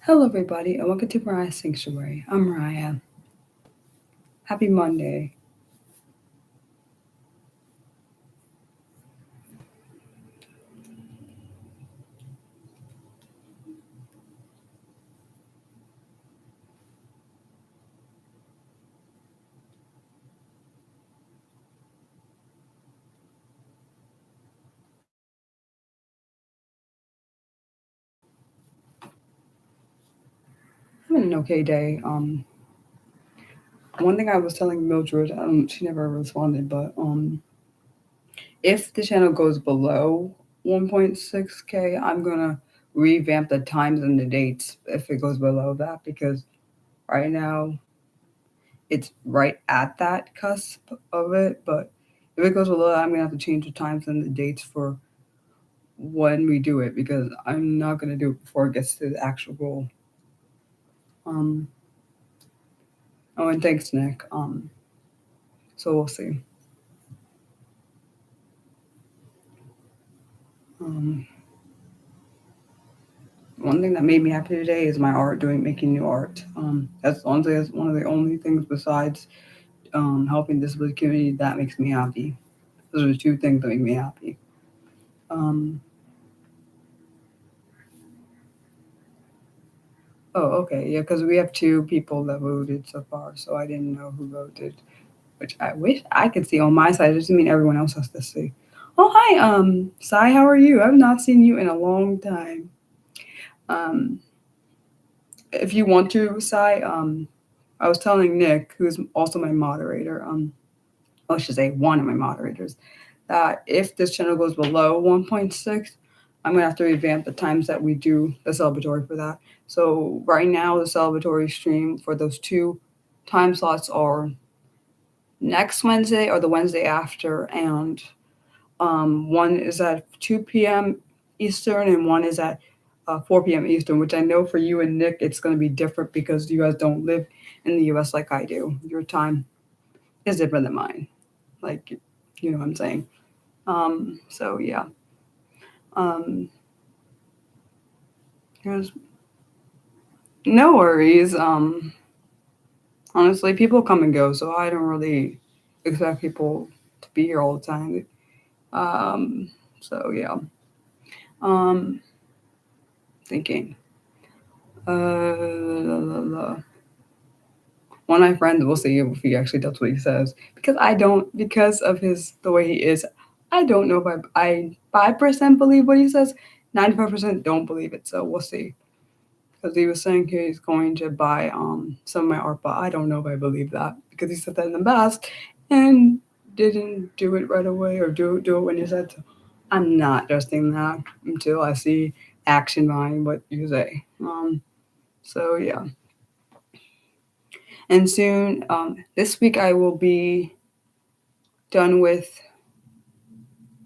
Hello, everybody, and welcome to Mariah's Sanctuary. I'm Mariah. Happy Monday. I'm in an okay day. One thing I was telling Mildred, she never responded, but if the channel goes below 1.6K, I'm gonna revamp the times and the dates if it goes below that because right now it's right at that cusp of it. But if it goes below that, I'm gonna have to change the times and the dates for when we do it because I'm not gonna do it before it gets to the actual goal. Um, oh, and thanks, Nick. So we'll see. Um, One thing that made me happy today is my art, making new art. That's honestly that's one of the only things besides helping the disability community that makes me happy. Those are the two things that make me happy. Um, oh, okay, yeah, because we have two people that voted so far, so I didn't know who voted, which I wish I could see on my side. It doesn't mean everyone else has to see. Oh, hi, Sai, how are you? I've not seen you in a long time. Um, if you want to, Sai, I was telling Nick, who's also my moderator, I should say one of my moderators, that if this channel goes below 1.6, I'm gonna have to revamp the times that we do the celebratory for that. So right now, the celebratory stream for those two time slots are next Wednesday or the Wednesday after, and one is at 2 p.m. Eastern and one is at 4 p.m. Eastern, which I know for you and Nick, it's going to be different because you guys don't live in the US like I do. Your time is different than mine. Like, you know what I'm saying? So, yeah. Um, there's no worries. Honestly, people come and go, so I don't really expect people to be here all the time. Um, so, yeah. Um, Thinking. La, la, la. One of my friends will see if he actually does what he says because I don't because of his the way he is. I don't know if I 5% believe what he says. 95% don't believe it. So we'll see. Because he was saying he's going to buy some of my art, but I don't know if I believe that because he said that in the past and didn't do it right away or do it when he said so. I'm not trusting that until I see action behind what you say. So yeah. And soon, this week I will be done with,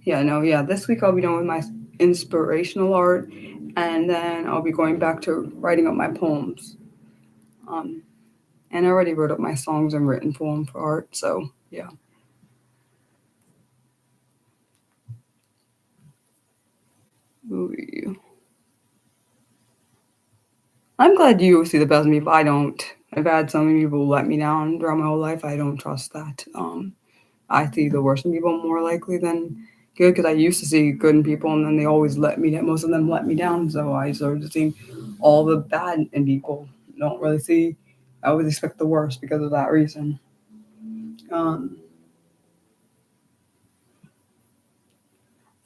this week I'll be done with my inspirational art, and then I'll be going back to writing up my poems. Um, and I already wrote up my songs and written poem for art, so yeah. Ooh. I'm glad you see the best in me, but I don't. I've had so many people let me down throughout my whole life. I don't trust that. I see the worst in people more likely than good because I used to see good in people and then they always let me down. Most of them let me down. So I started to see all the bad in people. Don't really see, I always expect the worst because of that reason. Um,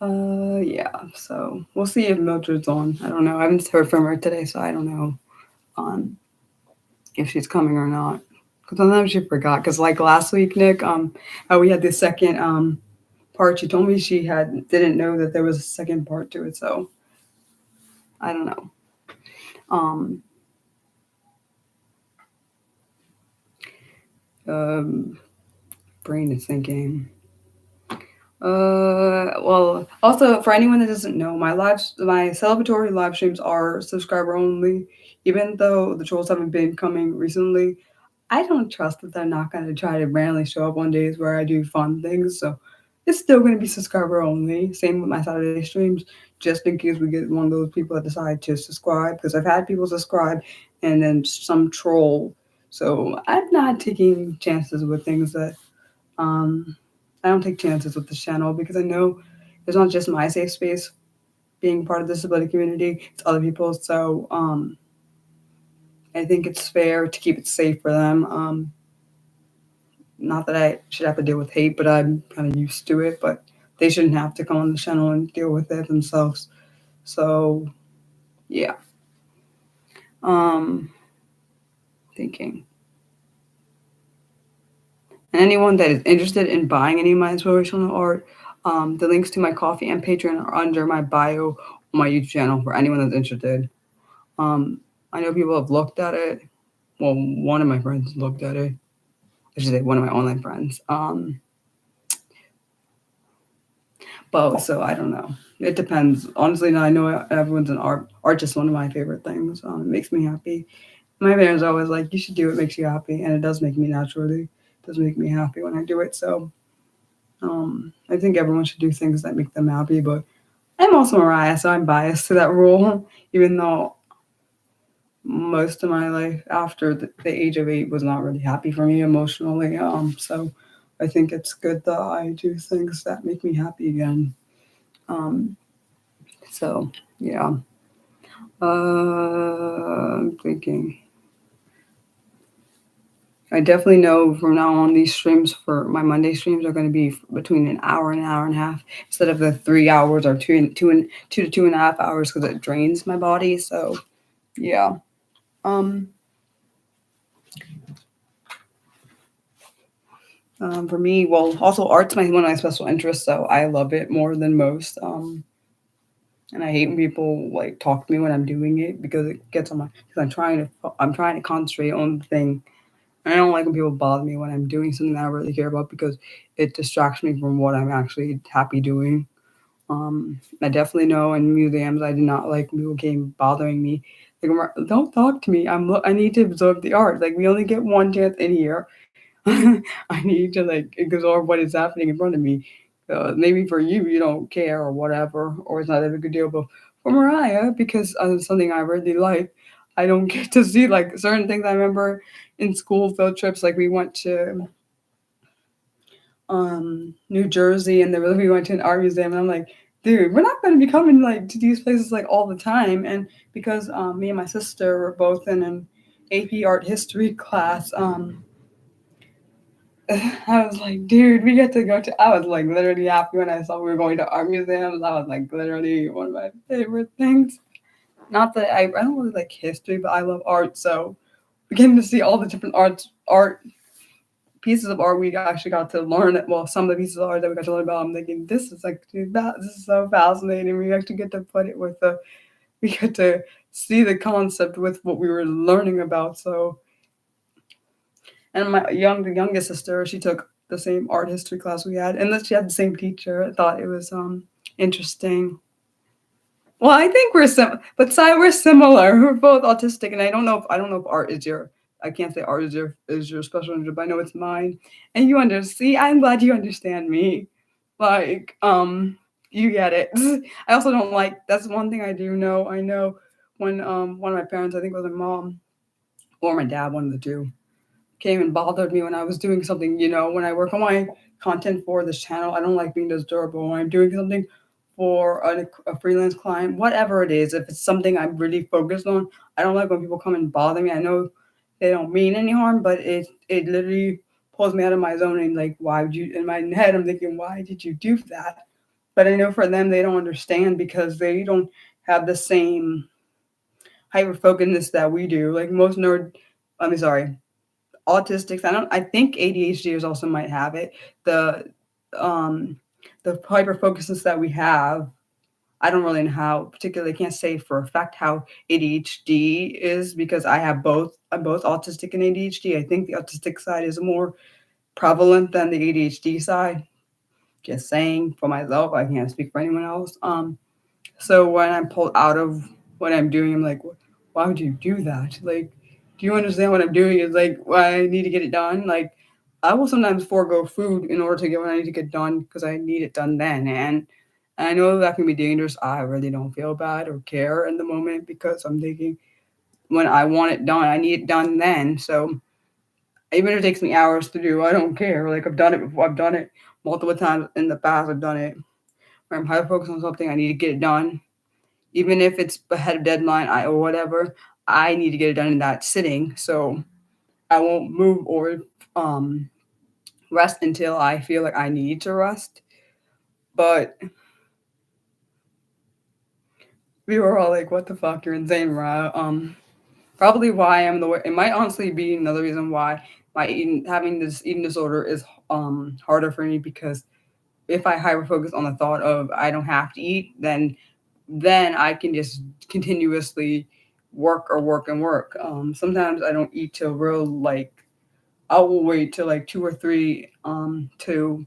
yeah, so we'll see if Mildred's on. I don't know. I haven't heard from her today, so I don't know um, if she's coming or not. Because sometimes she forgot. Because like last week, Nick, we had the second part. She told me she didn't know that there was a second part to it. So I don't know. Um, um, Brain is thinking. Well, also for anyone that doesn't know, my celebratory live streams are subscriber only. Even though the trolls haven't been coming recently, I don't trust that they're not going to try to randomly show up on days where I do fun things. So it's still going to be subscriber only. Same with my Saturday streams. just in case we get one of those people that decide to subscribe, because I've had people subscribe and then some troll. So I'm not taking chances with things that I don't take chances with this channel because I know it's not just my safe space being part of the disability community, it's other people. So I think it's fair to keep it safe for them. Not that I should have to deal with hate, but I'm kind of used to it. But they shouldn't have to come on the channel and deal with it themselves. So yeah, um, thinking. And anyone that is interested in buying any of my inspirational art, the links to my Coffee and Patreon are under my bio on my YouTube channel for anyone that's interested. I know people have looked at it. Well, one of my friends looked at it. I should say one of my online friends. But so I don't know. It depends. Honestly, now I know everyone's an art. Art is one of my favorite things. It makes me happy. My parents are always like, "You should do what makes you happy," and it does make me naturally. It does make me happy when I do it. So I think everyone should do things that make them happy. But I'm also Mariah, so I'm biased to that rule, even though most of my life after the age of 8 was not really happy for me emotionally. So I think it's good that I do things that make me happy again. Um, so yeah, I'm thinking. I definitely know from now on these streams for my Monday streams are going to be between an hour and a half instead of the 3 hours or two to 2.5 hours because it drains my body. So yeah. Um, for me, well, also art's one of my special interests, so I love it more than most. And I hate when people like talk to me when I'm doing it because it gets on my. Because I'm trying to concentrate on the thing. And I don't like when people bother me when I'm doing something that I really care about because it distracts me from what I'm actually happy doing. I definitely know in museums I do not like when people came bothering me. Like, don't talk to me. I need to absorb the art. Like we only get one chance in here. I need to like absorb what is happening in front of me. Maybe for you, you don't care or whatever, or it's not that big a deal. But for Mariah, because something I really like, I don't get to see like certain things. I remember in school field trips, like we went to New Jersey, and we went to an art museum, and I'm like, dude, we're not going to be coming like to these places like all the time. And because me and my sister were both in an AP art history class, I was like, dude, we get to go to. I was like literally happy when I saw we were going to art museums. I was like literally one of my favorite things. Not that I don't really like history, but I love art. So getting to see all the different art pieces of art we actually got to learn. Well, some of the pieces of art that we got to learn about. I'm thinking this is like, dude, this is so fascinating. We actually get to put it with we get to see the concept with what we were learning about. So and my youngest sister, she took the same art history class we had, and that she had the same teacher. I thought it was interesting. Well, I think but Sai, we're similar. We're both autistic, and I don't know if art is your. I can't say art is your special interest, but I know it's mine. And you understand. See, I'm glad you understand me. Like, you get it. I also don't like. That's one thing I do know. I know when one of my parents, I think it was my mom or my dad, one of the two, came and bothered me when I was doing something. When I work on my content for this channel, I don't like being disturbed. When I'm doing something for a freelance client, whatever it is, if it's something I'm really focused on, I don't like when people come and bother me. I know they don't mean any harm, but it literally pulls me out of my zone and like, why would you? In my head, I'm thinking, why did you do that? But I know for them, they don't understand because they don't have the same hyper focusedness that we do. Like most sorry, autistics. I think ADHDers also might have it. Um the hyper focusedness that we have, I don't really know how particularly, I can't say for a fact how ADHD is because I'm both autistic and ADHD. I think the autistic side is more prevalent than the ADHD side. Just saying for myself, I can't speak for anyone else. So when I'm pulled out of what I'm doing, I'm like, why would you do that? Like, do you understand what I'm doing? Is like why I need to get it done. Like, I will sometimes forego food in order to get what I need to get done because I need it done then. And And I know that can be dangerous. I really don't feel bad or care in the moment because I'm thinking when I want it done, I need it done then. So even if it takes me hours to do, I don't care. Like I've done it before. I've done it multiple times in the past. I've done it where I'm high focused on something. I need to get it done, even if it's ahead of deadline or whatever. I need to get it done in that sitting. So I won't move or um, rest until I feel like I need to rest. But we were all like, "What the fuck? You're insane, Mariah." Probably why I'm the way. It might honestly be another reason why having this eating disorder is harder for me because if I hyper focus on the thought of I don't have to eat, then I can just continuously work or work and work. Sometimes I don't eat till real like I will wait till like 2 or 3 to.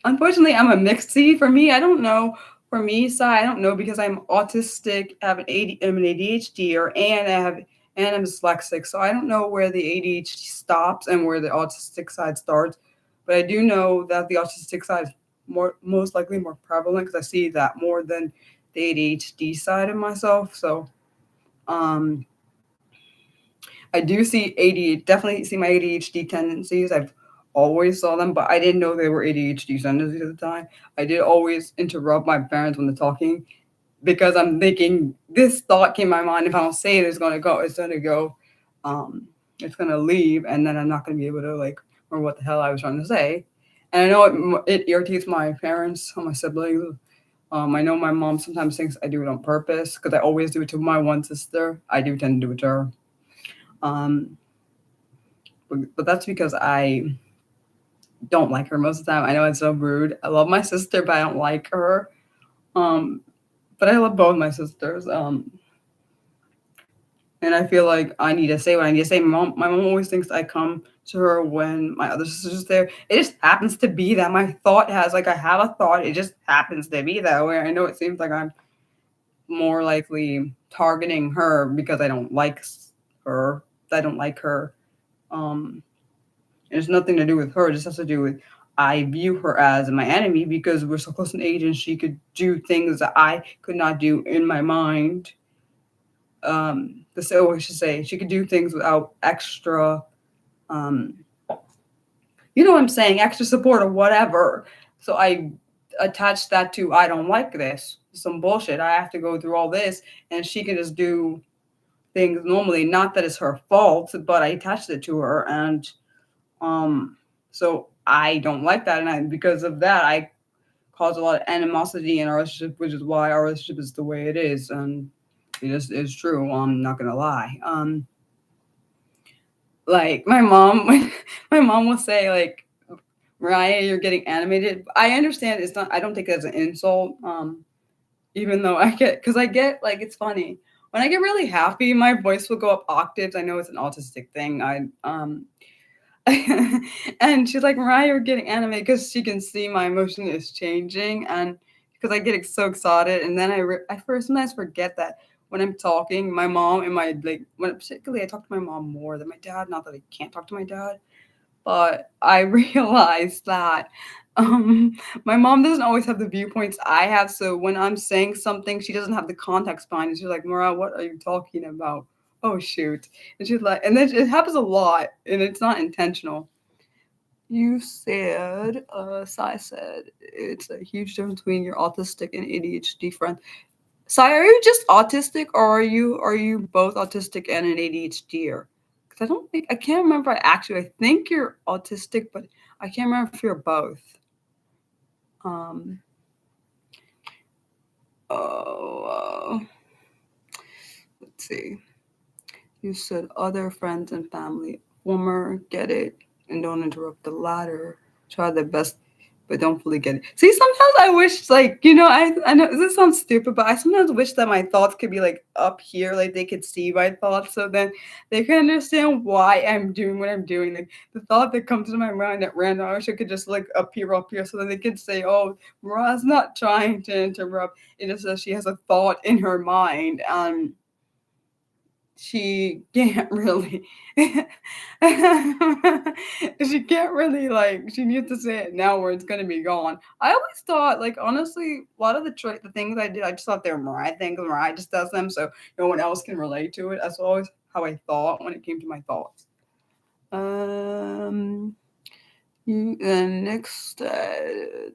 Unfortunately, I'm a mixed seed. For me, I don't know. For me, I don't know because I'm autistic, have I'm an ADHD, and I'm dyslexic. So I don't know where the ADHD stops and where the autistic side starts. But I do know that the autistic side is most likely more prevalent because I see that more than the ADHD side of myself. So um, I do see ADHD, definitely see my ADHD tendencies. I've always saw them, but I didn't know they were ADHD tendencies at the time. I did always interrupt my parents when they're talking because I'm thinking this thought came to my mind. If I don't say it, it's gonna go. It's gonna go. Um, it's gonna leave, and then I'm not gonna be able to like remember what the hell I was trying to say. And I know it irritates my parents or my siblings. I know my mom sometimes thinks I do it on purpose because I always do it to my one sister. I do tend to do it to her. Um, but that's because I don't like her most of the time. I know it's so rude. I love my sister, but I don't like her. Um, but I love both my sisters. And I feel like I need to say what I need to say. My mom always thinks I come to her when my other sister's there. It just happens to be that my thought has like I have a thought. It just happens to be that way. I know it seems like I'm more likely targeting her because I don't like her. I don't like her. Um, It has nothing to do with her. It just has to do with I view her as my enemy because we're so close in age and she could do things that I could not do in my mind. I should say she could do things without extra, um, you know what I'm saying, extra support or whatever. So I attach that to I don't like this. Some bullshit. I have to go through all this, and she can just do things normally. Not that it's her fault, but I attached it to her, and Um, so I don't like that, and because of that, I cause a lot of animosity in our relationship, which is why our relationship is the way it is, and it just is true. I'm not gonna lie. Like my mom, my mom will say like, "Mariah, you're getting animated." I understand it's not. I don't take it as an insult. Even though because I get like it's funny when I get really happy, my voice will go up octaves. I know it's an autistic thing. And she's like, Mariah, you're getting animated because she can see my emotion is changing. And because I get so excited. And then I first sometimes forget that when I'm talking, my mom and particularly I talk to my mom more than my dad. Not that I can't talk to my dad, but I realized that um, my mom doesn't always have the viewpoints I have. So when I'm saying something, she doesn't have the context behind it. She's like, Mariah, what are you talking about? Oh, shoot. And she's like, and then it happens a lot, and it's not intentional. You said, Sai said, it's a huge difference between your autistic and ADHD friend. Sai, are you just autistic, or are you both autistic and an ADHDer? Because I can't remember. I think you're autistic, but I can't remember if you're both. Um. Oh. Let's see. You said other friends and family. Former, get it, and don't interrupt the latter. Try their best, but don't fully get it. See, sometimes I wish, like, I know this sounds stupid, but I sometimes wish that my thoughts could be like up here, like they could see my thoughts, so then they can understand why I'm doing what I'm doing. Like the thought that comes to my mind at random, I wish it could just like appear up here, so then they could say, "Oh, Mariah's not trying to interrupt. It just says she has a thought in her mind." she can't really she can't really like she needs to say it now or it's gonna be gone. I always thought like honestly a lot of the things I did I just thought they were Mariah things. Mariah just does them so no one else can relate to it. That's always how I thought when it came to my thoughts. Um and next I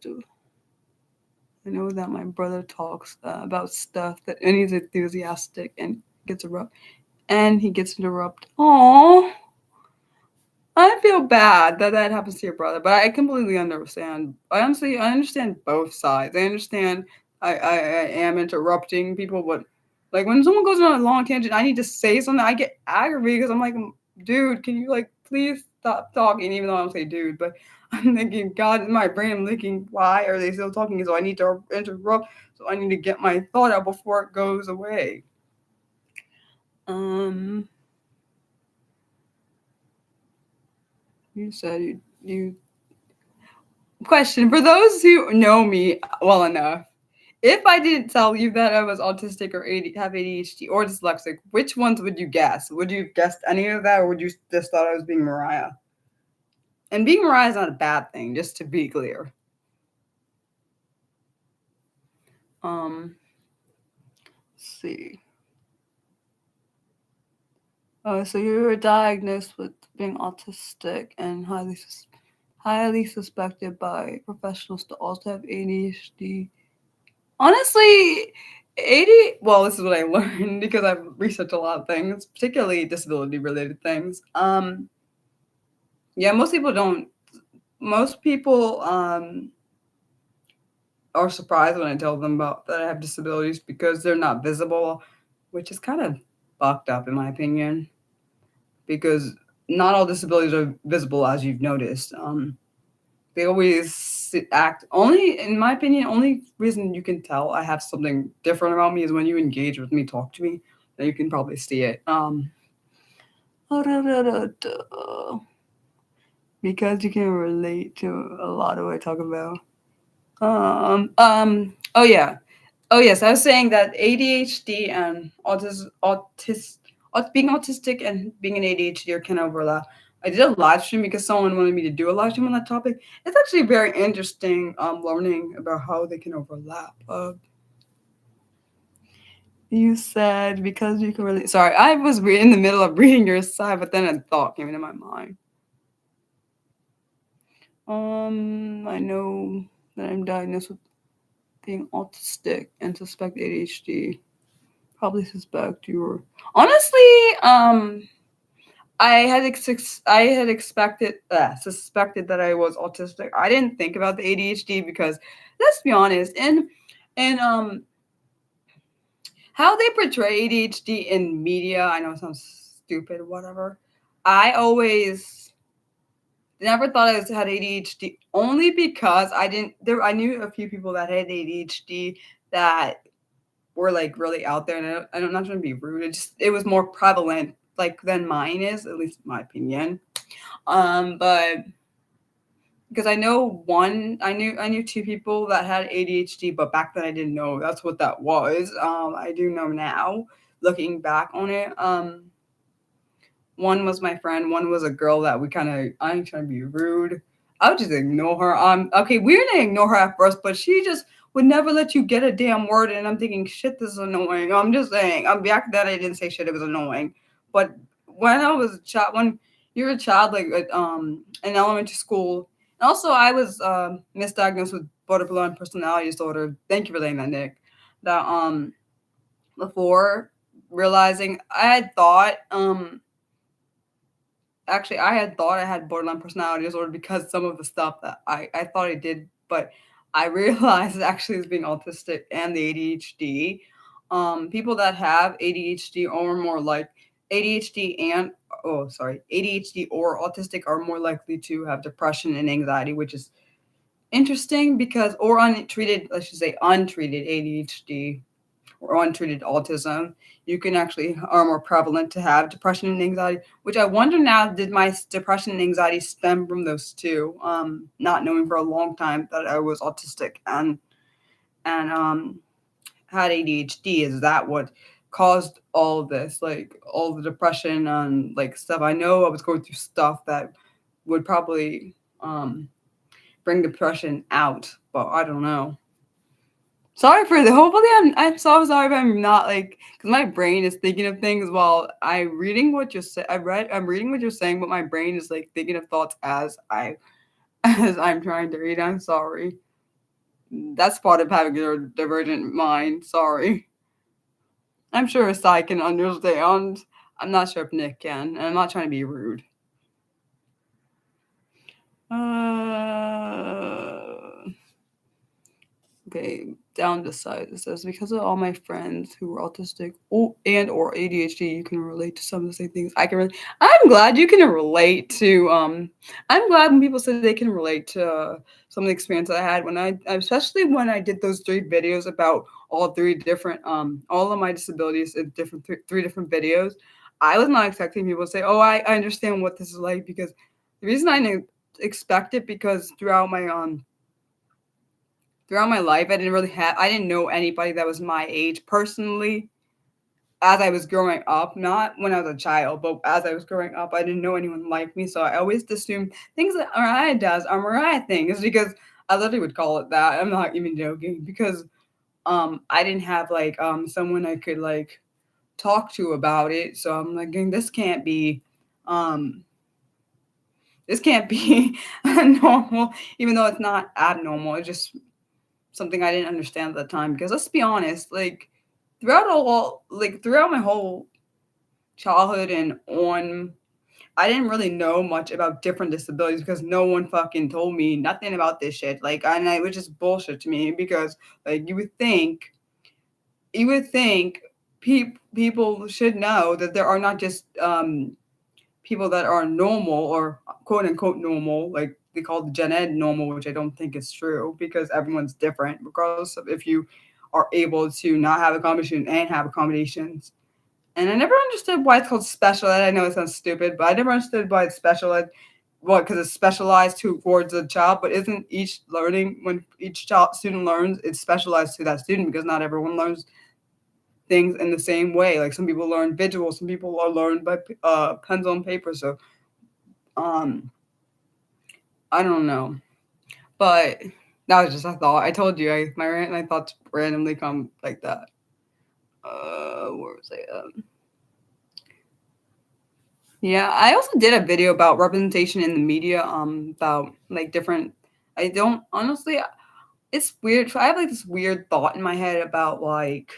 know that my brother talks about stuff that and he's enthusiastic and gets interrupted. Aww. I feel bad that that happens to your brother, but I completely understand. I understand both sides. I understand I am interrupting people, but like when someone goes on a long tangent, I need to say something. I get aggravated because I'm like, dude, can you like please stop talking? Even though I don't say dude, but I'm thinking, God, in my brain, I'm thinking, why are they still talking? So I need to interrupt. So I need to get my thought out before it goes away. You said you question for those who know me well enough. If I didn't tell you that I was autistic or have ADHD or dyslexic, which ones would you guess? Would you guess any of that, or would you just thought I was being Mariah? And being Mariah is not a bad thing, just to be clear. Let's see. So you were diagnosed with being autistic and highly suspected by professionals to also have ADHD. Honestly, 80, well, this is what I learned because I've researched a lot of things, particularly disability related things. Yeah, most people don't, most people are surprised when I tell them about that I have disabilities because they're not visible, which is kind of fucked up in my opinion, because not all disabilities are visible as you've noticed. They always act only, in my opinion, only reason you can tell I have something different about me is when you engage with me, talk to me, then you can probably see it. Because you can relate to a lot of what I talk about. Oh yeah. Oh yes, I was saying that ADHD and being autistic and being an ADHD can overlap. I did a live stream because someone wanted me to do a live stream on that topic. It's actually very interesting learning about how they can overlap. You said because you can really. Sorry, I was in the middle of reading your side, but then a thought came into my mind. I know that I'm diagnosed with being autistic and suspect ADHD. Probably suspect you were. Honestly, I had suspected that I was autistic. I didn't think about the ADHD because let's be honest, and how they portray ADHD in media, I know it sounds stupid, whatever. I always never thought I had ADHD only because I knew a few people that had ADHD that were like really out there, and I'm not trying to be rude. It was more prevalent like than mine is, at least in my opinion. But because I knew two people that had ADHD, but back then I didn't know that's what that was. I do know now, looking back on it. One was my friend, one was a girl that we kind of. I ain't trying to be rude. I would just ignore her. Okay, we were gonna ignore her at first, but she just would never let you get a damn word. And I'm thinking, shit, this is annoying. I'm just saying. I'm back then. I didn't say shit. It was annoying. But when I was a child, when you're a child, like in elementary school, and also I was misdiagnosed with borderline personality disorder. Thank you for saying that, Nick. That before realizing I had thought actually I had thought I had borderline personality disorder because some of the stuff that I thought I did, but I realized it actually is being autistic and the ADHD. People that have ADHD are more like ADHD and ADHD or autistic are more likely to have depression and anxiety, which is interesting because or untreated, I should say untreated ADHD or untreated autism, you can actually are more prevalent to have depression and anxiety, which I wonder now, did my depression and anxiety stem from those two? Not knowing for a long time that I was autistic and had ADHD. Is that what caused all of this, like all the depression and like stuff. I know I was going through stuff that would probably bring depression out, but I don't know. Sorry for the. Hopefully, I'm so sorry if I'm not like because my brain is thinking of things while I'm reading what you're saying. I'm reading what you're saying, but my brain is like thinking of thoughts as I'm trying to read. I'm sorry. That's part of having a divergent mind. Sorry. I'm sure Sai can understand. I'm not sure if Nick can, and I'm not trying to be rude. Okay, down the side it says because of all my friends who are autistic and or ADHD, you can relate to some of the same things. I can. I'm glad you can relate to. I'm glad when people say they can relate to some of the experience I had when especially when I did those 3 videos about all 3 different all of my disabilities in different 3 different videos. I was not expecting people to say, "Oh, I understand what this is like," because the reason I didn't expect it because throughout my life, I didn't know anybody that was my age personally as I was growing up, not when I was a child, but as I was growing up, I didn't know anyone like me. So I always assumed things that Mariah does are Mariah things because I literally would call it that. I'm not even joking because I didn't have like someone I could like talk to about it. So I'm like, um this can't be normal, even though it's not abnormal. It's just something I didn't understand at the time because let's be honest, like throughout my whole childhood and on, I didn't really know much about different disabilities because no one fucking told me nothing about this shit. Like, and it was just bullshit to me because like you would think people should know that there are not just people that are normal or quote unquote normal, like they call the Gen Ed normal, which I don't think is true because everyone's different, regardless of if you are able to not have accommodation and have accommodations. And I never understood why it's called special ed. I know it sounds stupid, but I never understood why it's special ed. What? Because it's specialized towards a child, but isn't each learning when each student learns, it's specialized to that student because not everyone learns things in the same way. Like some people learn visual, some people are learned by pencil and paper. So um, I don't know, but that was just a thought. I told you, my rant and my thoughts randomly come like that. Where was I? Yeah, I also did a video about representation in the media. About like different. I don't honestly. It's weird. I have like this weird thought in my head about like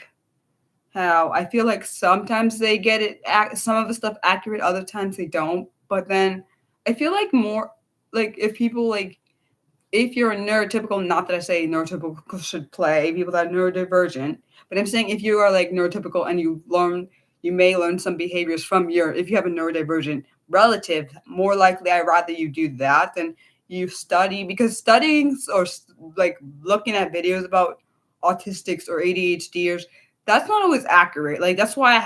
how I feel like sometimes they get it some of the stuff accurate, other times they don't. But then I feel like more like if you're a neurotypical, not that I say neurotypical should play people that are neurodivergent, but I'm saying if you are like neurotypical and you may learn some behaviors from if you have a neurodivergent relative, more likely I'd rather you do that than you study because studying or like looking at videos about autistics or ADHDers, that's not always accurate. Like that's why I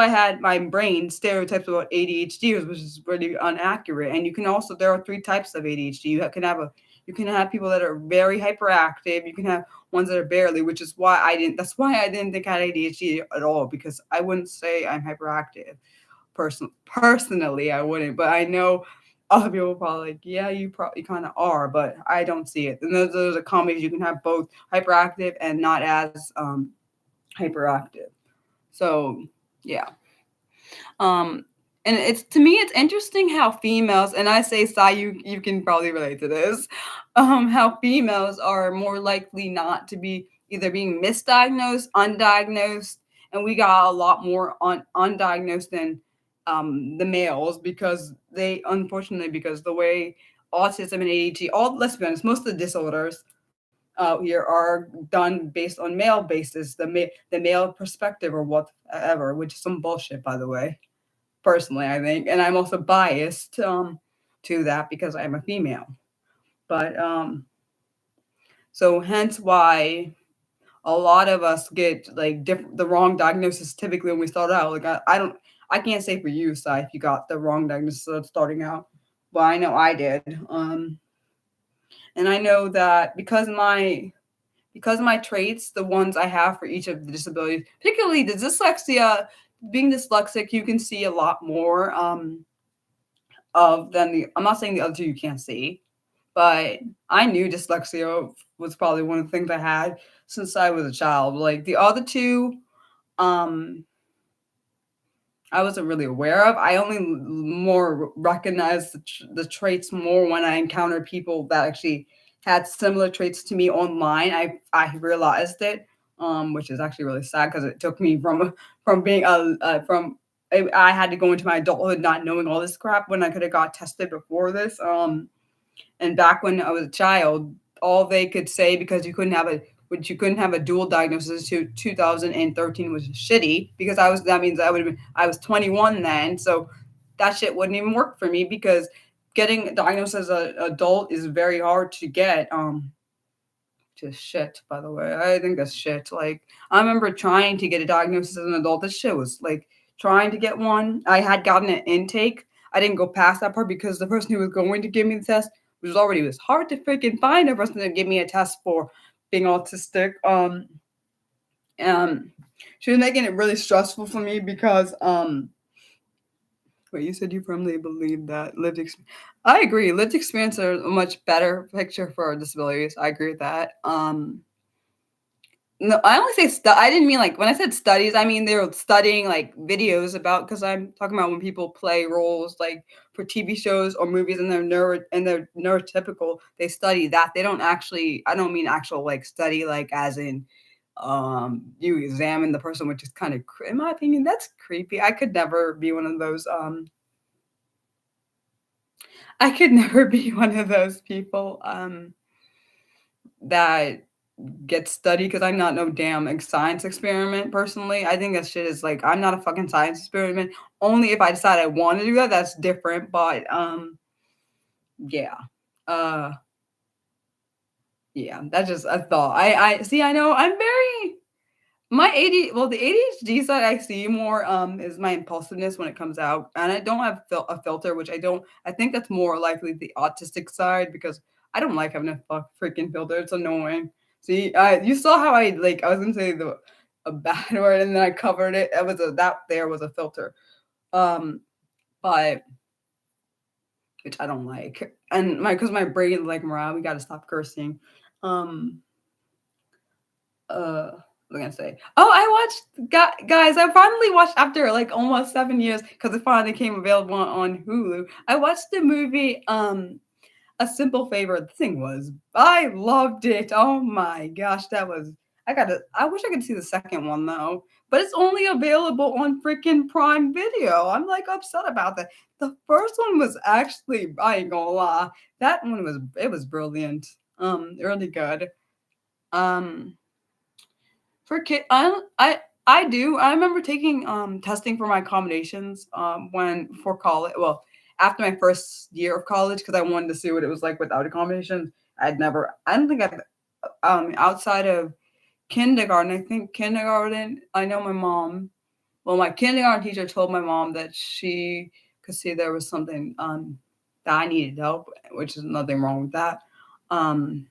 had my brain stereotypes about ADHD, which is really inaccurate. And you can also there are 3 types of ADHD. You can have people that are very hyperactive. You can have ones that are barely, which is why I didn't. That's why I didn't think I had ADHD at all because I wouldn't say I'm hyperactive. Personally, I wouldn't, but I know other people probably like, yeah, you probably kind of are, but I don't see it. And there's a combination. You can have both hyperactive and not as hyperactive. So yeah. Um, and it's to me, it's interesting how females, and I say, Sai, you can probably relate to this, how females are more likely not to be either being misdiagnosed, undiagnosed, and we got a lot more undiagnosed than the males because unfortunately, because the way autism and ADHD, let's be honest, most of the disorders out here are done based on male basis, the male perspective or whatever, which is some bullshit, by the way. Personally, I think, and I'm also biased to that because I'm a female. But so hence why a lot of us get like the wrong diagnosis typically when we start out. Like I can't say for you, Si, if you got the wrong diagnosis starting out, but I know I did. And I know that because of my traits, the ones I have for each of the disabilities, particularly the dyslexia. Being dyslexic, you can see a lot more of than the. I'm not saying the other two you can't see, but I knew dyslexia was probably one of the things I had since I was a child. Like the other two, um, I wasn't really aware of. I only more recognized the traits more when I encountered people that actually had similar traits to me online. I realized it, which is actually really sad because it took me from being from I had to go into my adulthood not knowing all this crap when I could have got tested before this. And back when I was a child, all they could say because you couldn't have a dual diagnosis to 2013 was shitty because that means I was 21 then, so that shit wouldn't even work for me because getting diagnosed as an adult is very hard to get. Just shit, by the way. I think that's shit. Like, I remember trying to get a diagnosis as an adult. This shit was like trying to get one. I had gotten an intake. I didn't go past that part because the person who was going to give me the test it was hard to freaking find a person to give me a test for being autistic. Um, she was making it really stressful for me because wait, you said you firmly believe that lived experience. I agree. Lived experience are a much better picture for disabilities. I agree with that. No, I only say I didn't mean like when I said studies, I mean they were studying like videos about because I'm talking about when people play roles like for TV shows or movies and they're neurotypical. They study that. They don't actually. I don't mean actual like study like as in you examine the person, which is kind of in my opinion that's creepy. I could never be one of those. I could never be one of those people that get studied because I'm not no damn science experiment personally. I think that shit is like I'm not a fucking science experiment. Only if I decide I want to do that, that's different. But yeah. Uh yeah, that's just a thought. I see I know I'm very my the ADHD side I see more is my impulsiveness when it comes out, and I don't have a filter, which I don't. I think that's more likely the autistic side because I don't like having a freaking filter. It's annoying. See, you saw how I like. I was gonna say a bad word, and then I covered it. That there was a filter, but which I don't like, and because my brain is like Mariah, we got to stop cursing. Um, what was I gonna say? Oh, I watched guys. I finally watched after like almost 7 years because it finally came available on Hulu. I watched the movie A Simple Favor. The thing was, I loved it. Oh my gosh, that was. I wish I could see the second one though, but it's only available on freaking Prime Video. I'm like upset about that. The first one was actually, I ain't gonna lie, that one was brilliant. Really good. Um. For kid, I do. I remember taking testing for my accommodations when for college. Well, after my first year of college, because I wanted to see what it was like without accommodations. I don't think I've outside of kindergarten. I think kindergarten. I know my mom. Well, my kindergarten teacher told my mom that she could see there was something that I needed help, which is nothing wrong with that. Um,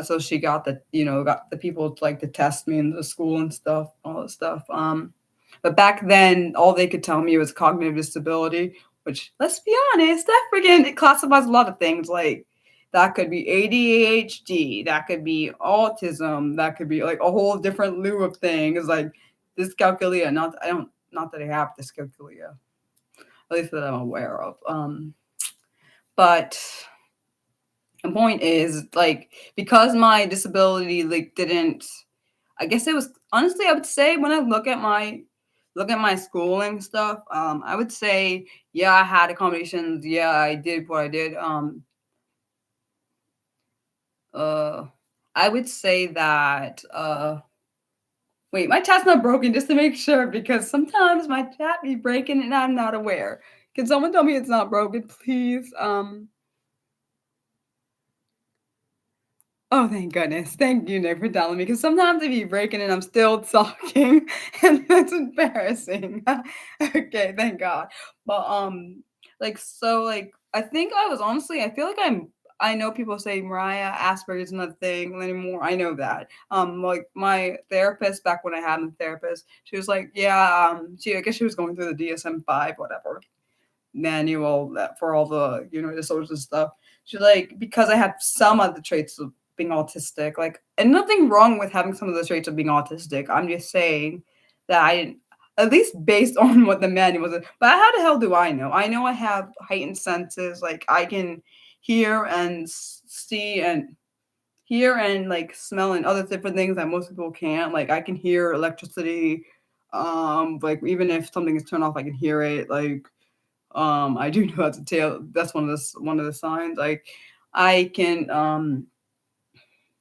so she got got the people to, like to test me in the school and stuff, all that stuff. But back then, all they could tell me was cognitive disability, which let's be honest, that friggin' it classifies a lot of things. Like that could be ADHD, that could be autism, that could be like a whole different slew of things. Like dyscalculia. Not that I have dyscalculia, at least that I'm aware of. But the point is like because my disability like didn't I guess it was honestly I would say when I look at my schooling stuff, I would say yeah, I had accommodations, yeah, I did what I did. Uh I would say that wait, my chat's not broken just to make sure because sometimes my chat be breaking and I'm not aware. Can someone tell me it's not broken, please? Oh, thank goodness. Thank you, Nick, for telling me, because sometimes if you break in and I'm still talking, and that's embarrassing. Okay, thank God. But, like, so, like, I think I was honestly I feel like I know people say Mariah Asperger's not a thing anymore. I know that. Like my therapist back when I had a therapist, she was like, yeah, I guess she was going through the DSM-5, whatever manual that for all the disorders and stuff. She's like, because I have some of the traits of being autistic, like, and nothing wrong with having some of the traits of being autistic. I'm just saying that I didn't, at least based on what the manual was. But how the hell do I know? I know I have heightened senses. Like I can hear and see and like smell and other different things that most people can't. Like I can hear electricity. Like even if something is turned off, I can hear it. Like I do know that's a tail. That's one of the signs. Like I can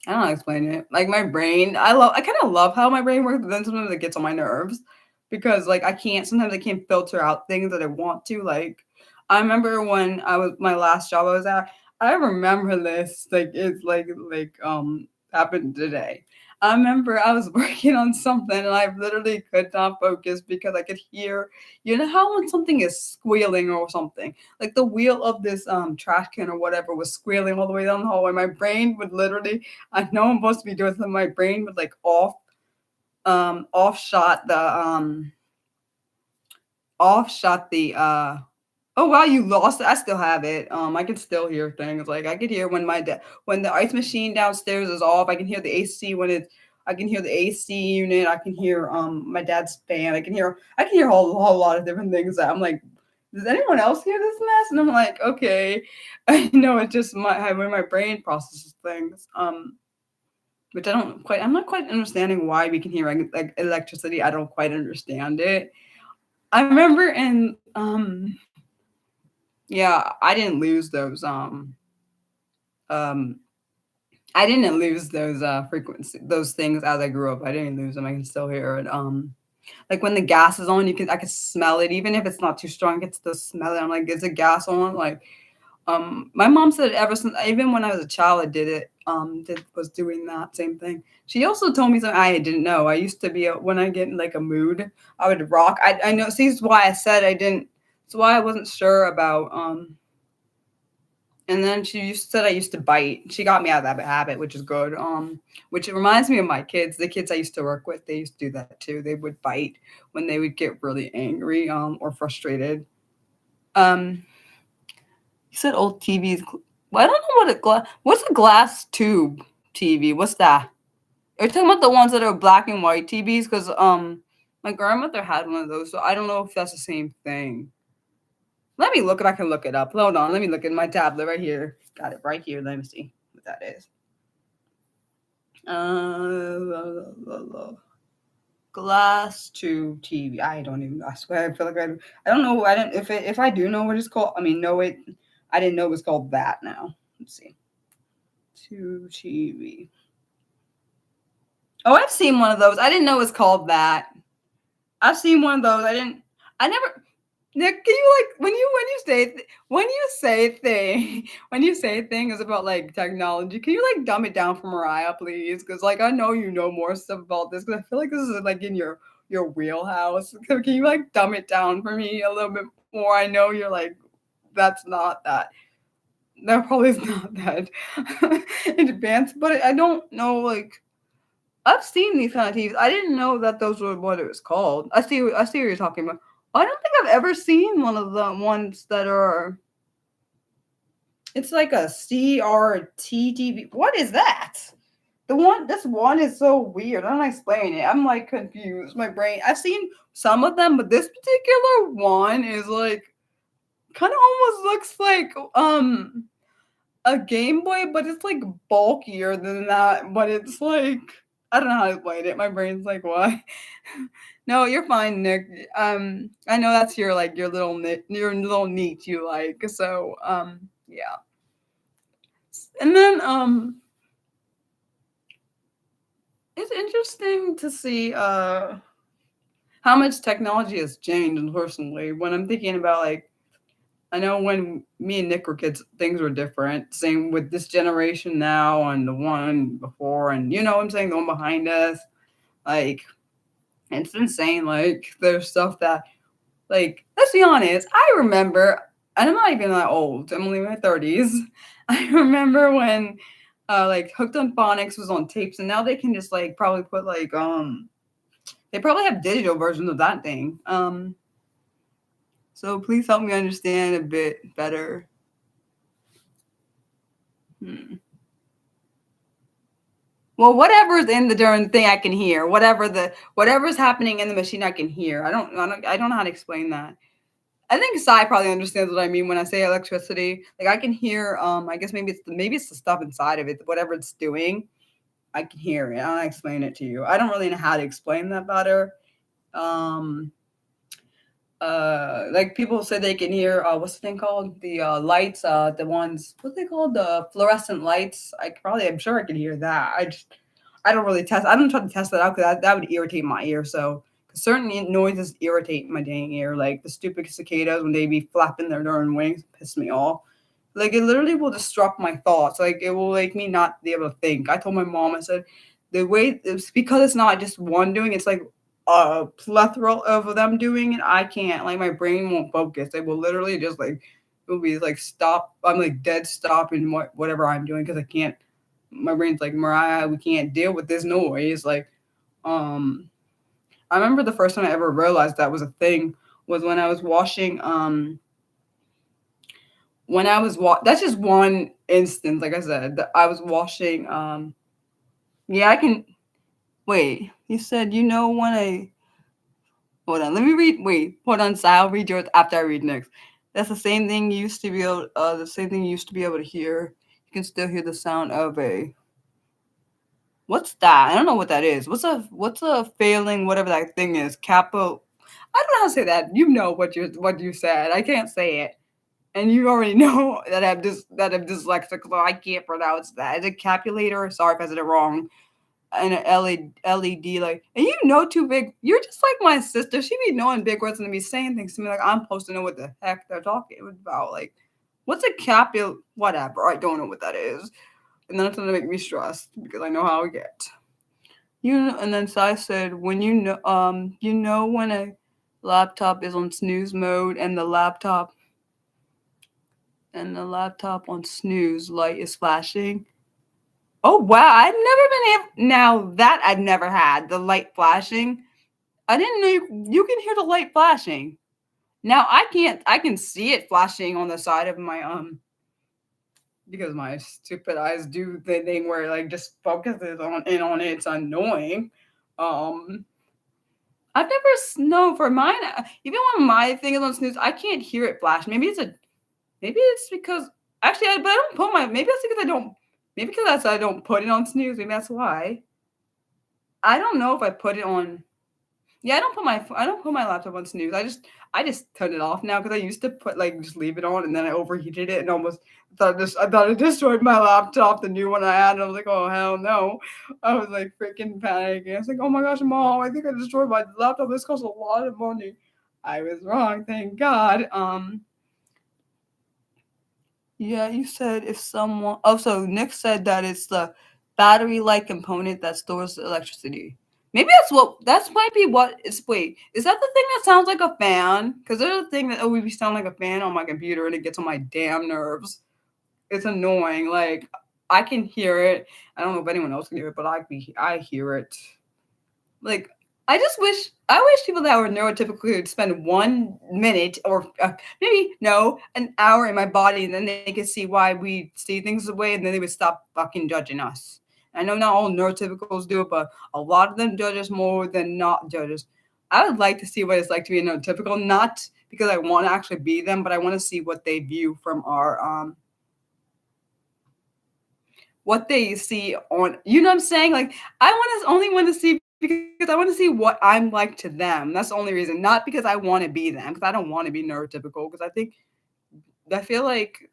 I don't know how to explain it. Like my brain, I kind of love how my brain works, but then sometimes it gets on my nerves because like sometimes I can't filter out things that I want to. Like I remember when I was my last job I was at, I remember this, like it's happened today. I remember I was working on something and I literally could not focus because I could hear, you know how when something is squealing or something, like the wheel of this trash can or whatever was squealing all the way down the hallway. My brain would literally, I know I'm supposed to be doing something, my brain would like off shot the oh wow, you lost it. I still have it. I can still hear things. Like I could hear when when the ice machine downstairs is off. I can hear the AC when it's. I can hear the AC unit. I can hear my dad's fan. I can hear a whole lot of different things that I'm like, does anyone else hear this mess? And I'm like, okay, I know it's just my way my brain processes things. Which I'm not quite understanding why we can hear like electricity. I don't quite understand it. I remember in yeah, I didn't lose those um I didn't lose those frequency those things as I grew up. I didn't lose them. I can still hear it. Like when the gas is on, I can smell it even if it's not too strong. I can still smell it. I'm like, is the gas on? Like my mom said ever since, even when I was a child, I did it. Was doing that same thing. She also told me something I didn't know. I used to be when I get in like a mood, I would rock. I know. See, this is why I said I didn't. That's why I wasn't sure about. And then said I used to bite. She got me out of that habit, which is good. Which it reminds me of my kids. The kids I used to work with, they used to do that too. They would bite when they would get really angry or frustrated. You said old TVs. Well, I don't know what's a glass tube TV? What's that? Are you talking about the ones that are black and white TVs? Because my grandmother had one of those, so I don't know if that's the same thing. Let me look if I can look it up. Hold on, let me look at my tablet right here. Got it right here. Let me see what that is. Glass tube TV. I don't even. I swear, I feel like I don't know. I don't. If I do know what it's called. I mean, no, I didn't know it was called that. Now let's see. Tube TV. Oh, I've seen one of those. I didn't know it was called that. I've seen one of those. I never. Nick, can you like when you say things about like technology, can you like dumb it down for Mariah, please? Because like I know you know more stuff about this. Because I feel like this is like in your wheelhouse. So can you like dumb it down for me a little bit more? I know you're like that's not that. That probably is not that advanced, but I don't know like. I've seen these kind of TVs. I didn't know that those were what it was called. I see what you're talking about. I don't think I've ever seen one of the ones that are. It's like a CRT TV. What is that? This one is so weird. I don't explain it. I'm like confused. My brain. I've seen some of them, but this particular one is like kind of almost looks like a Game Boy, but it's like bulkier than that. But it's like I don't know how to explain it. My brain's like, why? No, you're fine, Nick. I know that's your little niche you like. So yeah. And then it's interesting to see how much technology has changed personally. When I'm thinking about like I know when me and Nick were kids, things were different. Same with this generation now and the one before, and you know what I'm saying, the one behind us. Like, it's insane. Like, there's stuff that, like, let's be honest. I remember, and I'm not even that old. I'm only in my 30s. I remember when like Hooked on Phonics was on tapes, and now they can just like probably put like they probably have digital versions of that thing. So please help me understand a bit better. Hmm. Well, whatever's in the darn thing, I can hear. Whatever's happening in the machine, I can hear. I don't know how to explain that. I think Sai probably understands what I mean when I say electricity. Like I can hear. I guess maybe it's the stuff inside of it. Whatever it's doing, I can hear it. I'll explain it to you. I don't really know how to explain that better. Um, like people say they can hear what's the thing called, the lights, the ones, what they called, the fluorescent lights. I'm sure I can hear that. I don't really test, I don't try to test that out because that would irritate my ear. So 'cause certain noises irritate my dang ear, like the stupid cicadas when they be flapping their darn wings piss me off. Like it literally will disrupt my thoughts. Like it will make me not be able to think. I told my mom, I said, the way it's because it's not just one doing, it's like a plethora of them doing it. I can't, like my brain won't focus. It will literally just like it will be like stop. I'm like dead stop in whatever I'm doing because I can't. My brain's like, Mariah, we can't deal with this noise. Like, um, I remember the first time I ever realized that was a thing was when I was washing. When I was that's just one instance. Like I said, that I was washing. Yeah, I can. Wait, you said when I hold on. Let me read. Wait, hold on. So I'll read yours after I read next. That's the same thing you used to be able. The same thing you used to be able to hear. You can still hear the sound of a. What's that? I don't know what that is. What's a failing? Whatever that thing is. Capo. I don't know how to say that. You know what you said. I can't say it, and you already know that I'm dyslexic, so I can't pronounce that. Is it capulator? Sorry if I said it wrong. And an LED, like, and too big. You're just like my sister. She be knowing big words and be saying things to me like I'm supposed to know what the heck they're talking about. Like, what's a capul? Whatever. I don't know what that is. And then it's gonna make me stressed because I know how I get. And then Sai said, when when a laptop is on snooze mode and the laptop on snooze light is flashing. Oh wow, I've never been able. Now that I've never had the light flashing. I didn't know you can hear the light flashing. Now I can't. I can see it flashing on the side of my because my stupid eyes do the thing where it, like, just focuses on it. It's annoying. Um, I've never no for mine. Even when my thing is on snooze, I can't hear it flash. Maybe it's because actually, but I don't put my. Maybe that's because I don't. Maybe because I don't put it on snooze. Maybe that's why. I don't know if I put it on. Yeah, I don't put my laptop on snooze. I just turn it off now because I used to put like just leave it on and then I overheated it and almost I thought it destroyed my laptop, the new one I had. And I was like, oh hell no. I was like freaking panicking. I was like, oh my gosh, mom, I think I destroyed my laptop. This costs a lot of money. I was wrong, thank God. Yeah, you said if someone. Oh, so Nick said that it's the battery-like component that stores the electricity. Maybe that's might be what is. Wait, is that the thing that sounds like a fan? Because there's a thing that always sound like a fan on my computer, and it gets on my damn nerves. It's annoying. Like I can hear it. I don't know if anyone else can hear it, but I hear it. Like I wish people that were neurotypical could spend 1 minute or maybe no an hour in my body, and then they could see why we see things the way, and then they would stop fucking judging us. I know not all neurotypicals do it, but a lot of them judge us more than not judge us. I would like to see what it's like to be a neurotypical, not because I want to actually be them, but I want to see what they view from our what they see on, what I'm saying? Like only want to see because I want to see what I'm like to them. That's the only reason, not because I want to be them, because I don't want to be neurotypical, because I feel like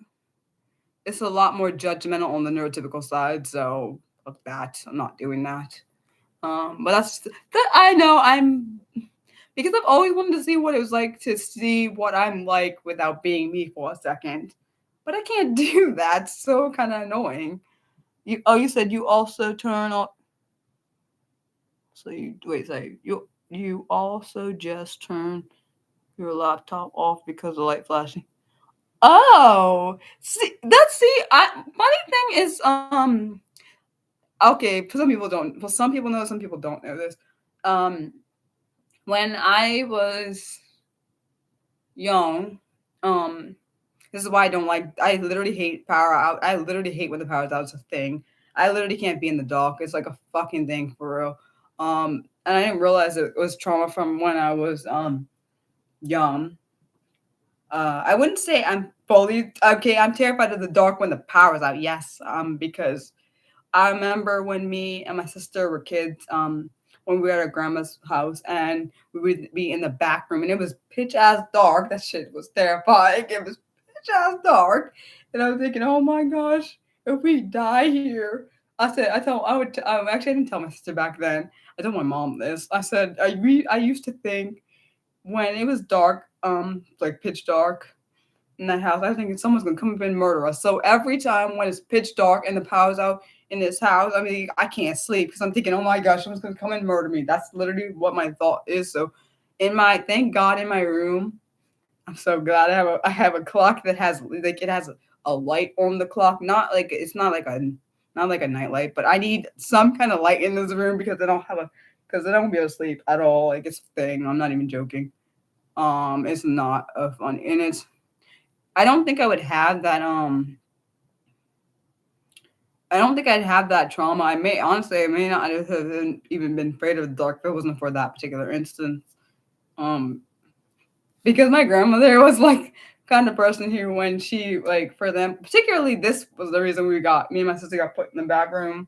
it's a lot more judgmental on the neurotypical side. So fuck that. I'm not doing that. But that I know I'm because I've always wanted to see what it was like to see what I'm like without being me for a second. But I can't do that. It's so kind of annoying. You said you also turn on. So you also just turn your laptop off because of light flashing. Oh, funny thing is, okay, for some people don't. Well, some people know, some people don't know this. Um, when I was young, um, this is why I don't like. I literally hate power out. I literally hate when the power's out. It's a thing. I literally can't be in the dark. It's like a fucking thing for real. And I didn't realize it was trauma from when I was young. I wouldn't say I'm fully okay. I'm terrified of the dark when the power's out. Yes, because I remember when me and my sister were kids, when we were at our grandma's house and we would be in the back room and it was pitch ass dark. That shit was terrifying. It was pitch ass dark. And I was thinking, oh my gosh, if we die here. Actually, I didn't tell my sister back then. I told my mom this. I said, I used to think when it was dark, like pitch dark, in that house. I was thinking someone's gonna come up and murder us. So every time when it's pitch dark and the power's out in this house, I mean, I can't sleep because I'm thinking, oh my gosh, someone's gonna come and murder me. That's literally what my thought is. So, thank God in my room, I'm so glad I have a clock that has like it has a light on the clock. Not like it's not like a night light, but I need some kind of light in this room because I won't be able to sleep at all. Like it's a thing. I'm not even joking. It's not a fun and it's I don't think I would have that. I don't think I'd have that trauma. I may not have even been afraid of the dark if it wasn't for that particular instance. Um, because my grandmother was like kind of person who, when she like for them, particularly this was the reason me and my sister got put in the back room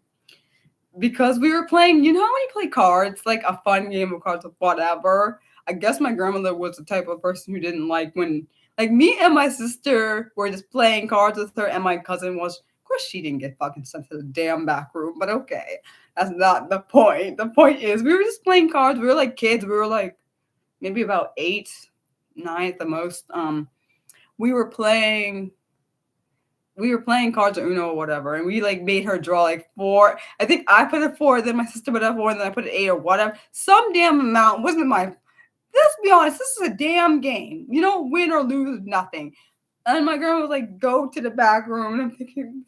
because we were playing. You know how when you play cards, like a fun game of cards, or whatever. I guess my grandmother was the type of person who didn't like when, like, me and my sister were just playing cards with her, and my cousin was. Of course, she didn't get fucking sent to the damn back room, but okay, that's not the point. The point is, we were just playing cards. We were like kids. We were like maybe about 8, 9 at the most. We were playing cards or Uno or whatever, and we like made her draw like 4. I think I put a 4, then my sister put a 4, and then I put an 8 or whatever. Some damn amount wasn't my. Let's be honest, this is a damn game. You don't win or lose nothing. And my grandma was like, "Go to the back room," and I'm thinking,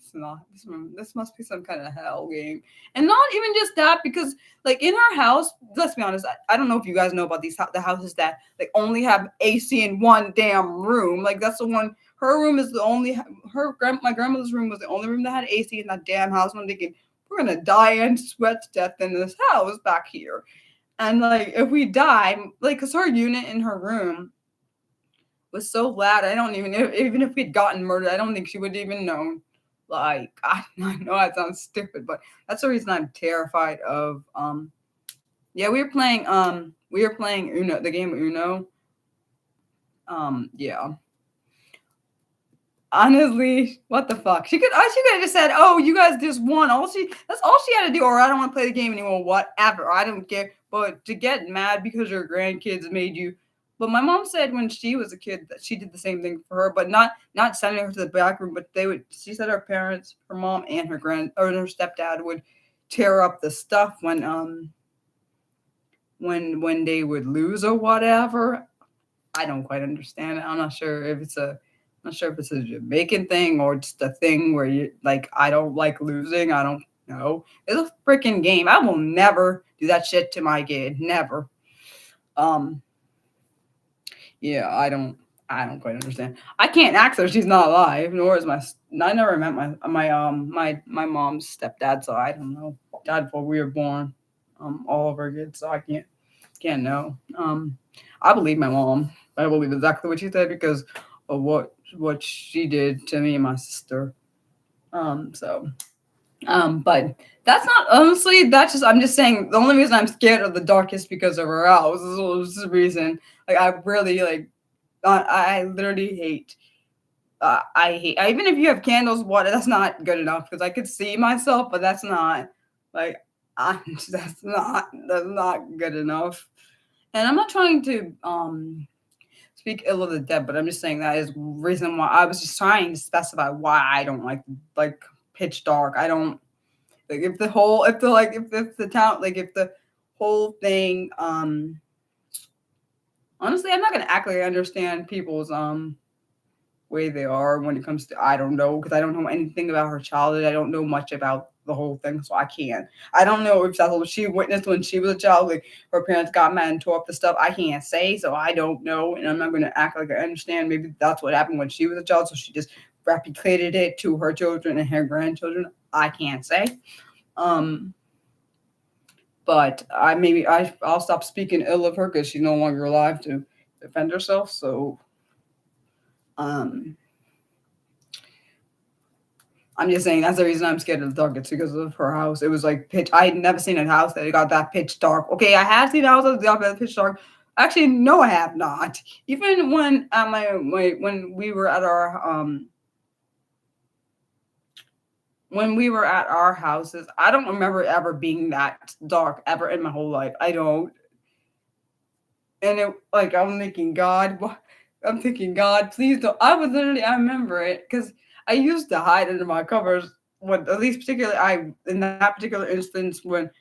this must be some kind of hell game. And not even just that, because like in her house, let's be honest, I don't know if you guys know about the houses that like only have AC in one damn room. Like that's the one. Her room is the only. My grandmother's room was the only room that had AC in that damn house. And I'm thinking, we're gonna die and sweat to death in this house back here. And like if we die, like, cause her unit in her room was so loud. I don't even if we'd gotten murdered, I don't think she would even know. Like I know that sounds stupid, but that's the reason I'm terrified of. Yeah, we were playing Uno, the game Uno. Yeah. Honestly, what the fuck? She could have just said, "Oh, you guys just won." That's all she had to do. Or I don't want to play the game anymore. Whatever. I don't care. But to get mad because your grandkids made you. But my mom said when she was a kid that she did the same thing for her, but not sending her to the back room. But they would. She said her parents, her mom, and her stepdad would tear up the stuff when they would lose or whatever. I don't quite understand it. I'm not sure if it's a Jamaican thing or just a thing where you like. I don't like losing. I don't know. It's a freaking game. I will never do that shit to my kid. Never. Um. Yeah. I don't quite understand. I can't ask her. She's not alive. Nor is my. I never met my mom's stepdad, so I don't know. Died before we were born. All over again, so I can't know. I believe my mom. I believe exactly what she said because of what she did to me and my sister. So but that's not honestly. That's just I'm just saying the only reason I'm scared of the dark is because of her house. This is the reason. Like I really like. I literally hate. Even if you have candles. What that's not good enough because I could see myself, but that's not like I that's not good enough. And I'm not trying to speak ill of the dead, but I'm just saying that is reason why I was just trying to specify why I don't like pitch dark. I don't like if the town like if the whole thing honestly I'm not gonna act like I understand people's way they are when it comes to, I don't know, because I don't know anything about her childhood. I don't know much about the whole thing, so I can't. I don't know if that's what she witnessed when she was a child, like her parents got mad and tore up the stuff. I can't say, so I don't know, and I'm not going to act like I understand. Maybe that's what happened when she was a child, so she just replicated it to her children and her grandchildren. I can't say. Um, but I'll stop speaking ill of her because she's no longer alive to defend herself. So um, I'm just saying that's the reason I'm scared of the dark. It's because of her house. It was like pitch. I had never seen a house that got that pitch dark. Okay, I have seen houses that got that pitch dark. Actually, no, I have not. Even when at when we were at our when we were at our houses, I don't remember ever being that dark ever in my whole life. I don't. And it like I'm thinking, God, please don't. I remember it because I used to hide under my covers. When at least particularly I in that particular instance when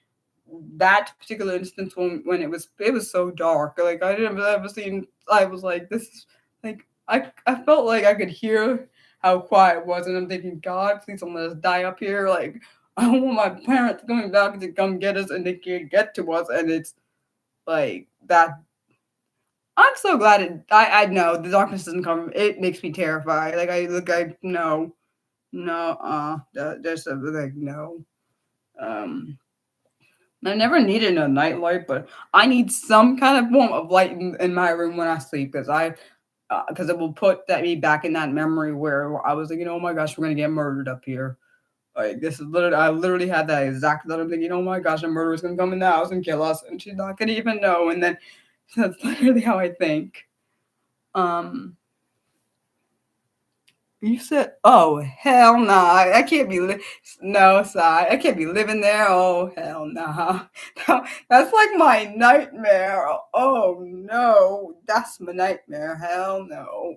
it was so dark. Like I didn't ever seen. I was like, this is like I felt like I could hear how quiet it was, and I'm thinking, God, please don't let us die up here. Like I don't want my parents coming back to come get us, and they can't get to us, and it's like that. I'm so glad I know the darkness doesn't come. It makes me terrified. Like I look, I no, no, there's a like no. Um, I never needed a nightlight, but I need some kind of form of light in my room when I sleep because it will put me back in that memory where I was thinking, oh my gosh, we're gonna get murdered up here. Like this is literally, I literally had that exact thought. I'm thinking, oh my gosh, a murderer's gonna come in the house and kill us, and she's not gonna even know. And then that's literally how I think. Um, you said, "Oh hell nah, I can't be no side. I can't be living there. Oh hell nah, that's like my nightmare. Oh no, that's my nightmare. Hell no.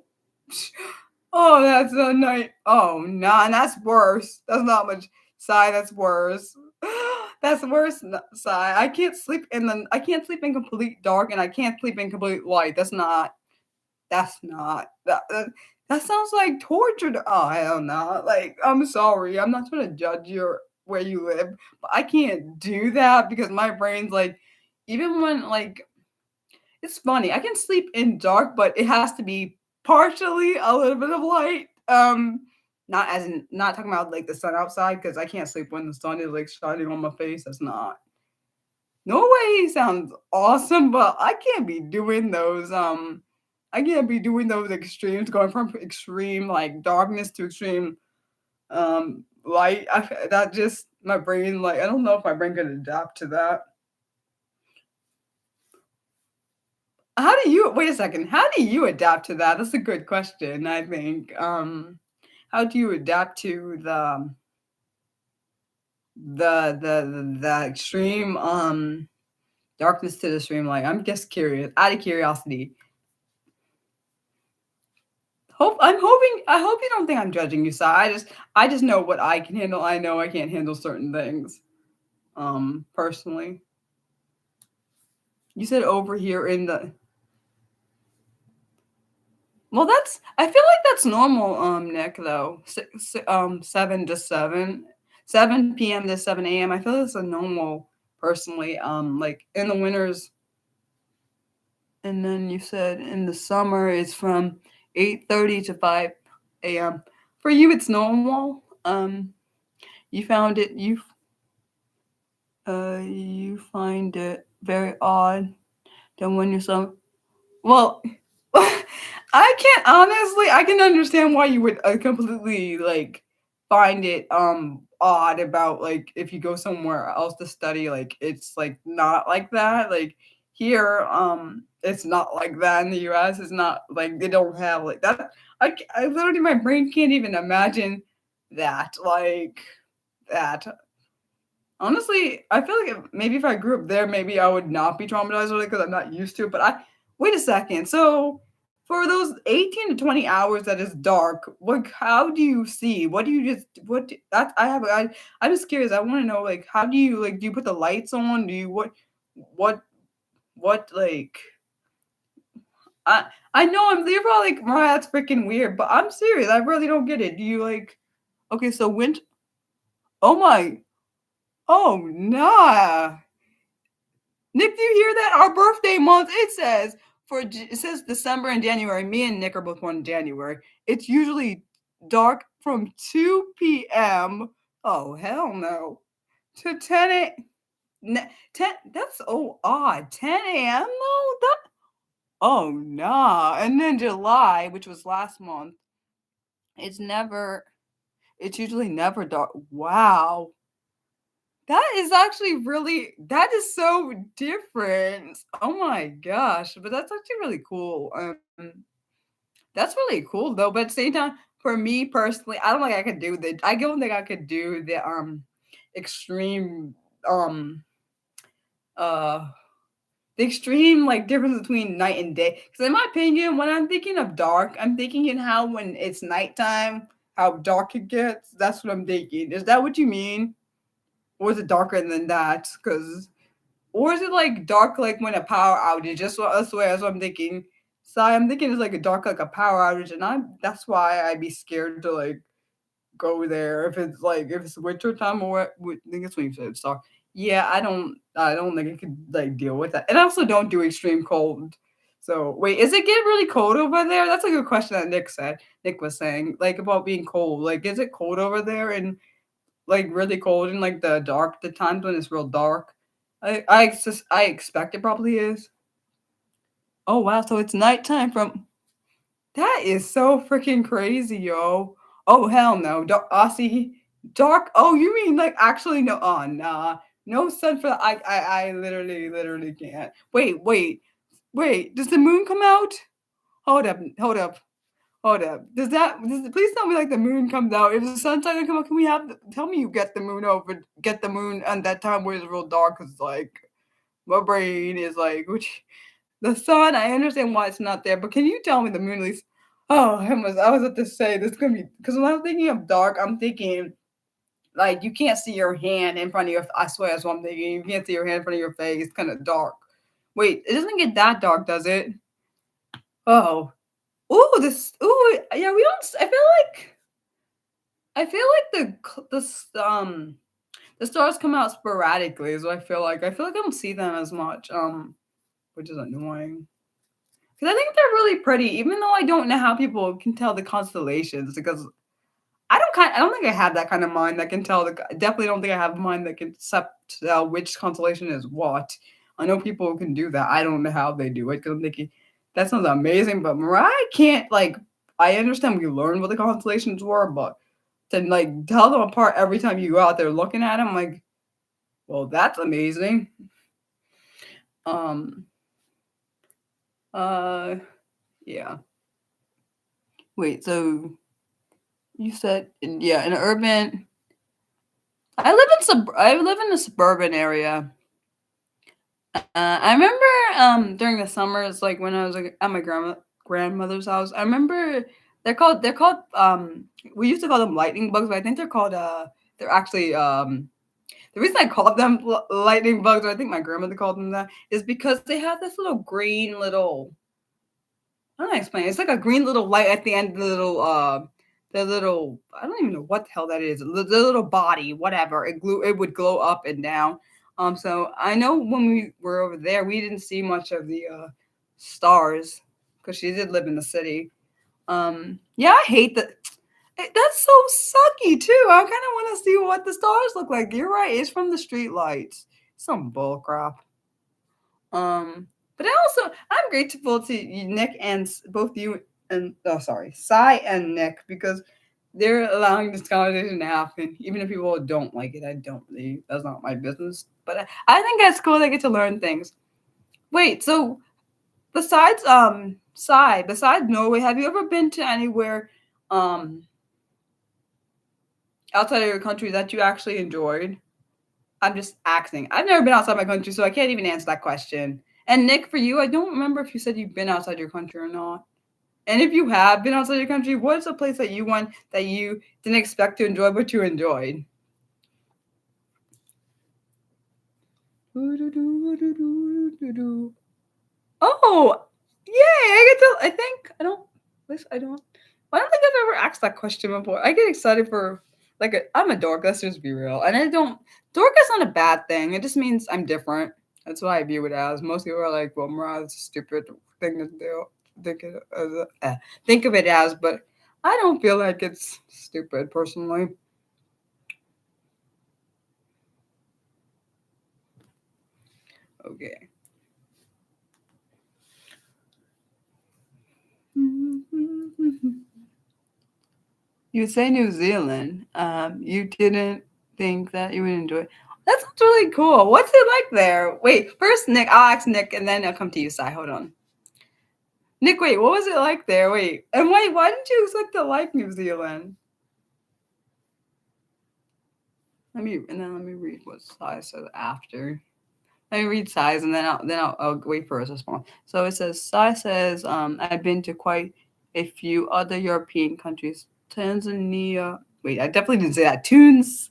Oh, that's a night. Oh nah, and that's worse. That's not much sigh. That's worse. That's worse. Sigh. I can't sleep in complete dark, and I can't sleep in complete light. That's not that sounds like torture. Oh hell no! Like I'm sorry, I'm not trying to judge your where you live, but I can't do that because my brain's like, even when like it's funny, I can sleep in dark, but it has to be partially a little bit of light. Not as in not talking about like the sun outside because I can't sleep when the sun is like shining on my face. That's not. No way sounds awesome, but I can't be doing those. I can't be doing those extremes, going from extreme like darkness to extreme light. That just my brain like I don't know if my brain could adapt to that. How do you wait a second? How do you adapt to that? That's a good question. I think. How do you adapt to the extreme darkness to the extreme light? I'm just curious, out of curiosity. I hope you don't think I'm judging you, Sai. I just know what I can handle. I know I can't handle certain things. Personally. You said over here in the well, I feel like that's normal, Nick, though. 7 to 7. 7 p.m. to 7 a.m. I feel that's a normal personally. Like in the winters, and then you said in the summer it's from 8:30 to 5 a.m. For you it's normal. You found it you find it very odd that when you're so well. I can't honestly. I can understand why you would completely like find it odd about like if you go somewhere else to study, like it's like not like that. Like here, it's not like that in the U.S. It's not like they don't have like that. I literally my brain can't even imagine that like that. Honestly, I feel like maybe if I grew up there, maybe I would not be traumatized with it because I'm not used to it. But I wait a second. So for those 18 to 20 hours that is dark, what how do you see? What do you just what do, that I'm just curious. I want to know like how do you like do you put the lights on? Do you what what like I know you're probably like, Mariah, that's freaking weird, but I'm serious. I really don't get it. Do you like? Okay, so winter. Oh my. Oh nah. Nick, do you hear that? Our birthday month. It says December and January. Me and Nick are both born in January. It's usually dark from 2 p.m. Oh hell no. To 10. That's odd. 10 a.m. though. Oh nah. And then July, which was last month, it's never. It's usually never dark. Wow. That is actually really that is so different. Oh my gosh, but that's actually really cool. That's really cool though. But at the same time, for me personally, I don't think I could do I don't think I could do extreme um uh the extreme like difference between night and day. Because in my opinion, when I'm thinking of dark, I'm thinking in how when it's nighttime, how dark it gets. That's what I'm thinking. Is that what you mean? Or is it darker than that? Because or is it like dark like when a power outage? That's what I'm thinking. So I'm thinking it's like a dark like a power outage, and that's why I'd be scared to like go there if it's winter time or what. I think it's when you said it's dark. Yeah, I don't think I could like deal with that, and I also don't do extreme cold. So wait, is it getting really cold over there? That's a good question that Nick was saying like about being cold. Like, is it cold over there and like really cold in like the times when it's real dark? I expect it probably is. Oh wow, so it's nighttime from that is so freaking crazy, yo. Oh hell no. Aussie dark. Oh, you mean like actually no nah. No sun for I literally can't. Wait. Does the moon come out? Hold up. Hold up. Please tell me like the moon comes out. If the sun's not gonna come out, can we tell me you get the moon and that time where it's real dark because like my brain is like which the sun, I understand why it's not there, but can you tell me the moon at least? Oh, I was about to say this is gonna be because when I'm thinking of dark, I'm thinking like you can't see your hand in front of your. I swear that's what I'm thinking. You can't see your hand in front of your face. It's kind of dark. Wait, it doesn't get that dark, does it? Oh, yeah. We don't. I feel like the stars come out sporadically. So I feel like I don't see them as much. Which is annoying. Because I think they're really pretty, even though I don't know how people can tell the constellations. Because I don't think I have that kind of mind that can tell. I definitely don't think I have a mind that can tell which constellation is what. I know people who can do that. I don't know how they do it because I'm thinking that sounds amazing. But Mariah can't like. I understand we learned what the constellations were, but to like tell them apart every time you go out there looking at them, like, well, that's amazing. Um. Uh. Yeah. Wait. So you said, yeah, in urban. I live in a suburban area. I remember during the summers, like when I was like, at my grandmother's house. I remember they're called we used to call them lightning bugs, but I think they're actually the reason I called them lightning bugs, or I think my grandmother called them that, is because they have this little green little I don't know how to explain it. It's like a green little light at the end of the little I don't even know what the hell that is. The little body, whatever. It would glow up and down. So I know when we were over there, we didn't see much of the stars because she did live in the city. Yeah, I hate that. That's so sucky too. I kind of want to see what the stars look like. You're right. It's from the street lights. Some bull crap. But I'm grateful to Nick and both you and Sai and Nick because they're allowing this conversation to happen. Even if people don't like it, I don't really. That's not my business. But I think that's cool. They get to learn things. Wait, so besides Norway, have you ever been to anywhere um outside of your country that you actually enjoyed? I'm just asking. I've never been outside my country, so I can't even answer that question. And Nick, for you, I don't remember if you said you've been outside your country or not. And if you have been outside your country, what's a place that you went that you didn't expect to enjoy, but you enjoyed? Oh, Yay! I think I don't. At least I don't. I don't think I've ever asked that question before. I get excited for I'm a dork. Let's just be real. And I don't. Dork is not a bad thing. It just means I'm different. That's what I view it as. Most people are like, "Well, Mariah, it's a stupid thing to do. Think it as think of it as," but I don't feel like it's stupid personally. Okay. You say New Zealand. You didn't think that you would enjoy it. That sounds really cool. What's it like there? Wait, first Nick, I'll ask Nick and then I'll come to you, Sai. Hold on. Nick, wait, what was it like there? Wait. And wait, why didn't you expect to like New Zealand? Let me read what Sai says after. Let me read Sai's and then I'll wait for his response. So it says Sai says, I've been to quite a few other European countries. Tanzania. Wait, I definitely didn't say that. Tunes.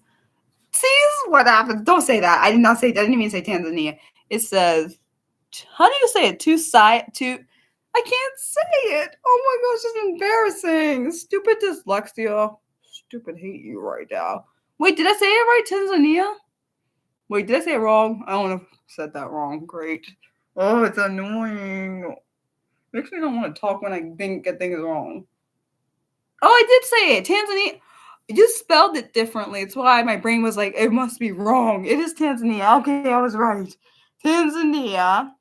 See, this is what happens. Don't say that. I did not say. I didn't even say Tanzania. It says, how do you say it? I can't say it. Oh my gosh, it's embarrassing. Stupid dyslexia. Stupid hate you right now. Wait, did I say it right? Tanzania? Wait, did I say it wrong? I don't know if I said that wrong. Great. Oh, it's annoying. Makes me don't want to talk when I get things wrong. Oh, I did say it. Tanzania. You spelled it differently. It's why my brain was like, it must be wrong. It is Tanzania. Okay, I was right. Tanzania,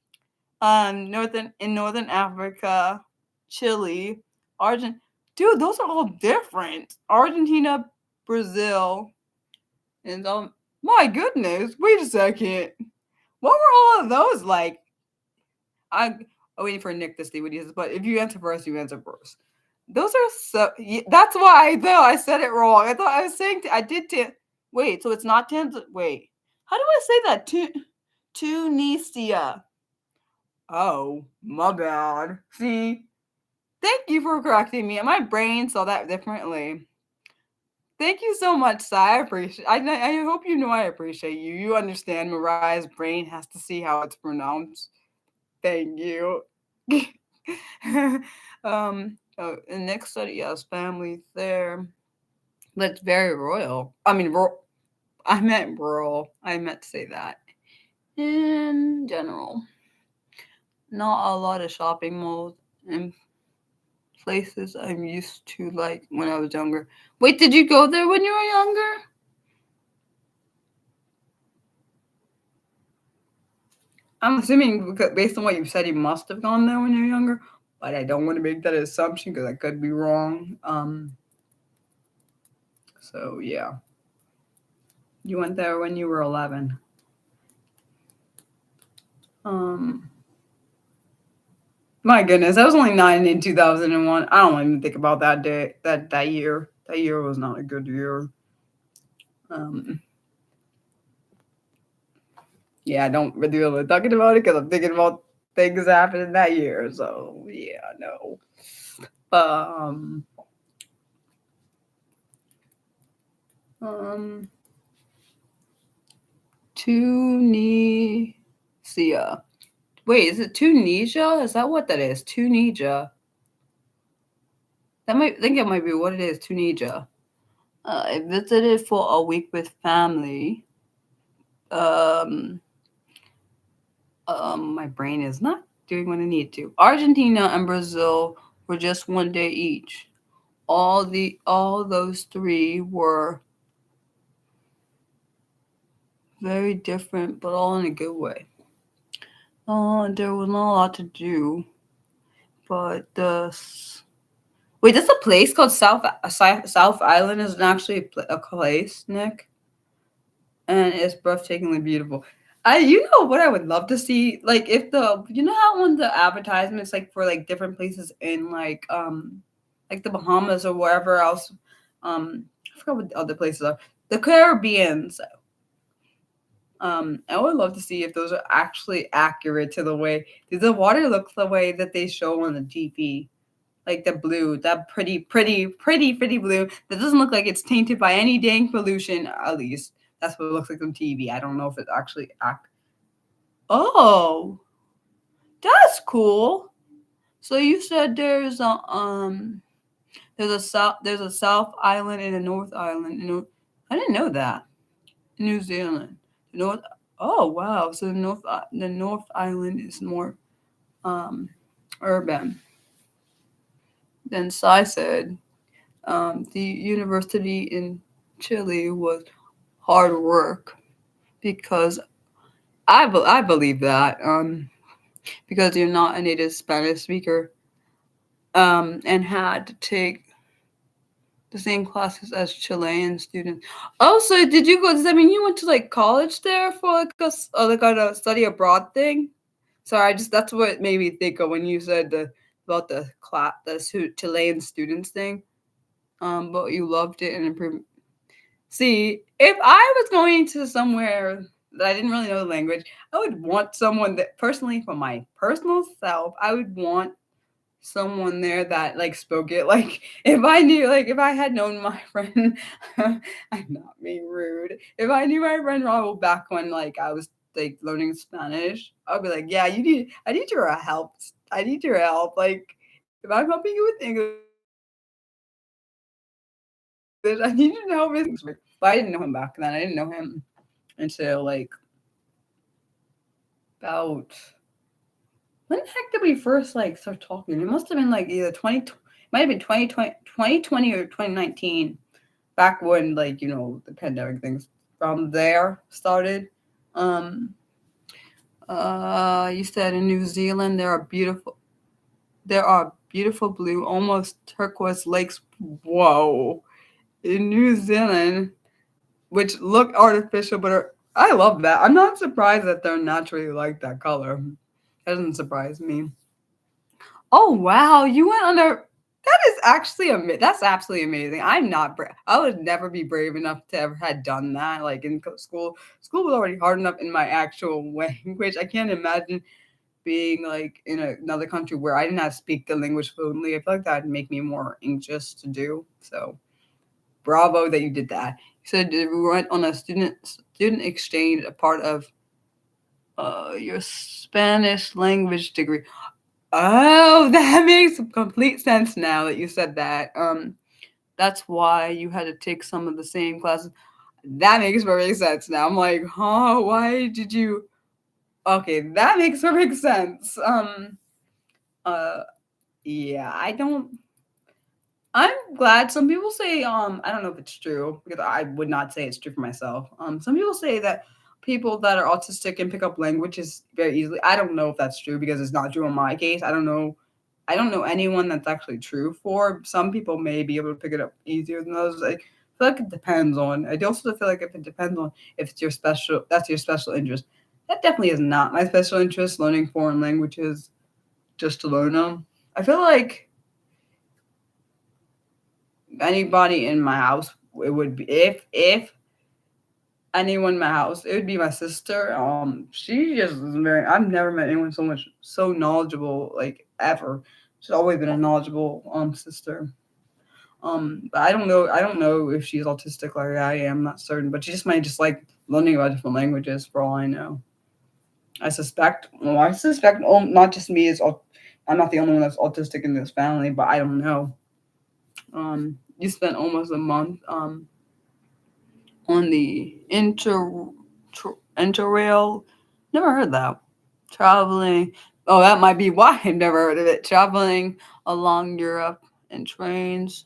northern Africa, Chile, Argentina. Dude, those are all different. Argentina, Brazil, and my goodness. Wait a second. What were all of those like? I'm waiting for Nick to see what he says, but if you answer first, you answer first. Those are so. That's why I know I said it wrong. I thought I was saying I did. Wait, so it's not Tanzania. Wait, how do I say that? Tunisia. Oh, my bad. See, thank you for correcting me. My brain saw that differently. Thank you so much, Sai. I appreciate. I hope you know I appreciate you. You understand. Mariah's brain has to see how it's pronounced. Thank you. Oh, the next study, yes, family there. That's very royal. I mean, I meant rural. I meant to say that. In general, not a lot of shopping malls and places I'm used to like when I was younger. Wait, did you go there when you were younger? I'm assuming based on what you said, you must have gone there when you were younger, but I don't want to make that assumption because I could be wrong. So yeah, you went there when you were 11. My goodness, I was only 9 in 2001. I don't even think about that day, that year. That year was not a good year. Yeah, I don't really feel talking about it because I'm thinking about things happening that year. So yeah, no. Um, Tunisia. Wait, is it Tunisia? Is that what that is? Tunisia. I think it might be what it is. Tunisia. I visited for a week with family. My brain is not doing what I need to. Argentina and Brazil were just 1 day each. All those three were very different, but all in a good way. There was not a lot to do, but wait, that's a place called South Island is actually a place, Nick, and it's breathtakingly beautiful. You know what I would love to see, like if you know how on the advertisements like for like different places in like the Bahamas or wherever else, I forgot what the other places are, the Caribbean. So, I would love to see if those are actually accurate to the way the water looks the way that they show on the TV. Like the blue, that pretty blue that doesn't look like it's tainted by any dang pollution. At least that's what it looks like on TV. I don't know if it's actually Oh, that's cool. So you said there's a South Island and a North Island. I didn't know that. New Zealand. The North. Oh wow. So the North Island is more um, urban than Sai said. The university in Chile was hard work because I believe that because you're not a native Spanish speaker and had to take the same classes as Chilean students. Also, did you go? Does that mean you went to like college there for like a study abroad thing? Sorry, I just that's what made me think of when you said about the Chilean students thing. But you loved it and improved. See, if I was going to somewhere that I didn't really know the language, I would want someone that personally, for my personal self, I would want someone there that like spoke it. Like if I had known my friend, I'm not being rude. If I knew my friend Raul back when like I was like learning Spanish, I'd be like, yeah, I need your help. I need your help. Like if I'm helping you with English, I need you to help me. But I didn't know him back then. I didn't know him until like about when the heck did we first like start talking? It must have been like either might have been 2020 or 2019, back when like the pandemic things from there started. Um, you said in New Zealand there are beautiful blue, almost turquoise lakes. Whoa, in New Zealand, which look artificial, but I love that. I'm not surprised that they're naturally like that color. That doesn't surprise me. Oh wow, you went under. That is actually that's absolutely amazing. I'm not brave. I would never be brave enough to ever had done that. Like in school, school was already hard enough in my actual language. I can't imagine being like in another country where I did not speak the language fluently. I feel like that would make me more anxious to do. So bravo that you did that. You said you went on a student exchange, a part of your Spanish language degree. Oh, that makes complete sense now that you said that. That's why you had to take some of the same classes. That makes perfect sense now. I'm like, huh? Why did you? Okay, that makes perfect sense. Uh, yeah, I don't. I'm glad some people say I don't know if it's true because I would not say it's true for myself. Some people say that people that are autistic can pick up languages very easily. I don't know if that's true because it's not true in my case. I don't know anyone that's actually true for. Some people may be able to pick it up easier than others. I feel like it depends on. I also feel like if it depends on if it's that's your special interest. That definitely is not my special interest, learning foreign languages just to learn them. I feel like anybody in my house, it would be if anyone in my house, it would be my sister. She just is very. I've never met anyone so knowledgeable like ever. She's always been a knowledgeable sister. But I don't know if she's autistic like I am. I'm not certain, but she just might just like learning about different languages for all I know. I suspect. Not just me. I'm not the only one that's autistic in this family, but I don't know. You spent almost a month on the interrail. Never heard that. Traveling. Oh, that might be why I've never heard of it. Traveling along Europe in trains.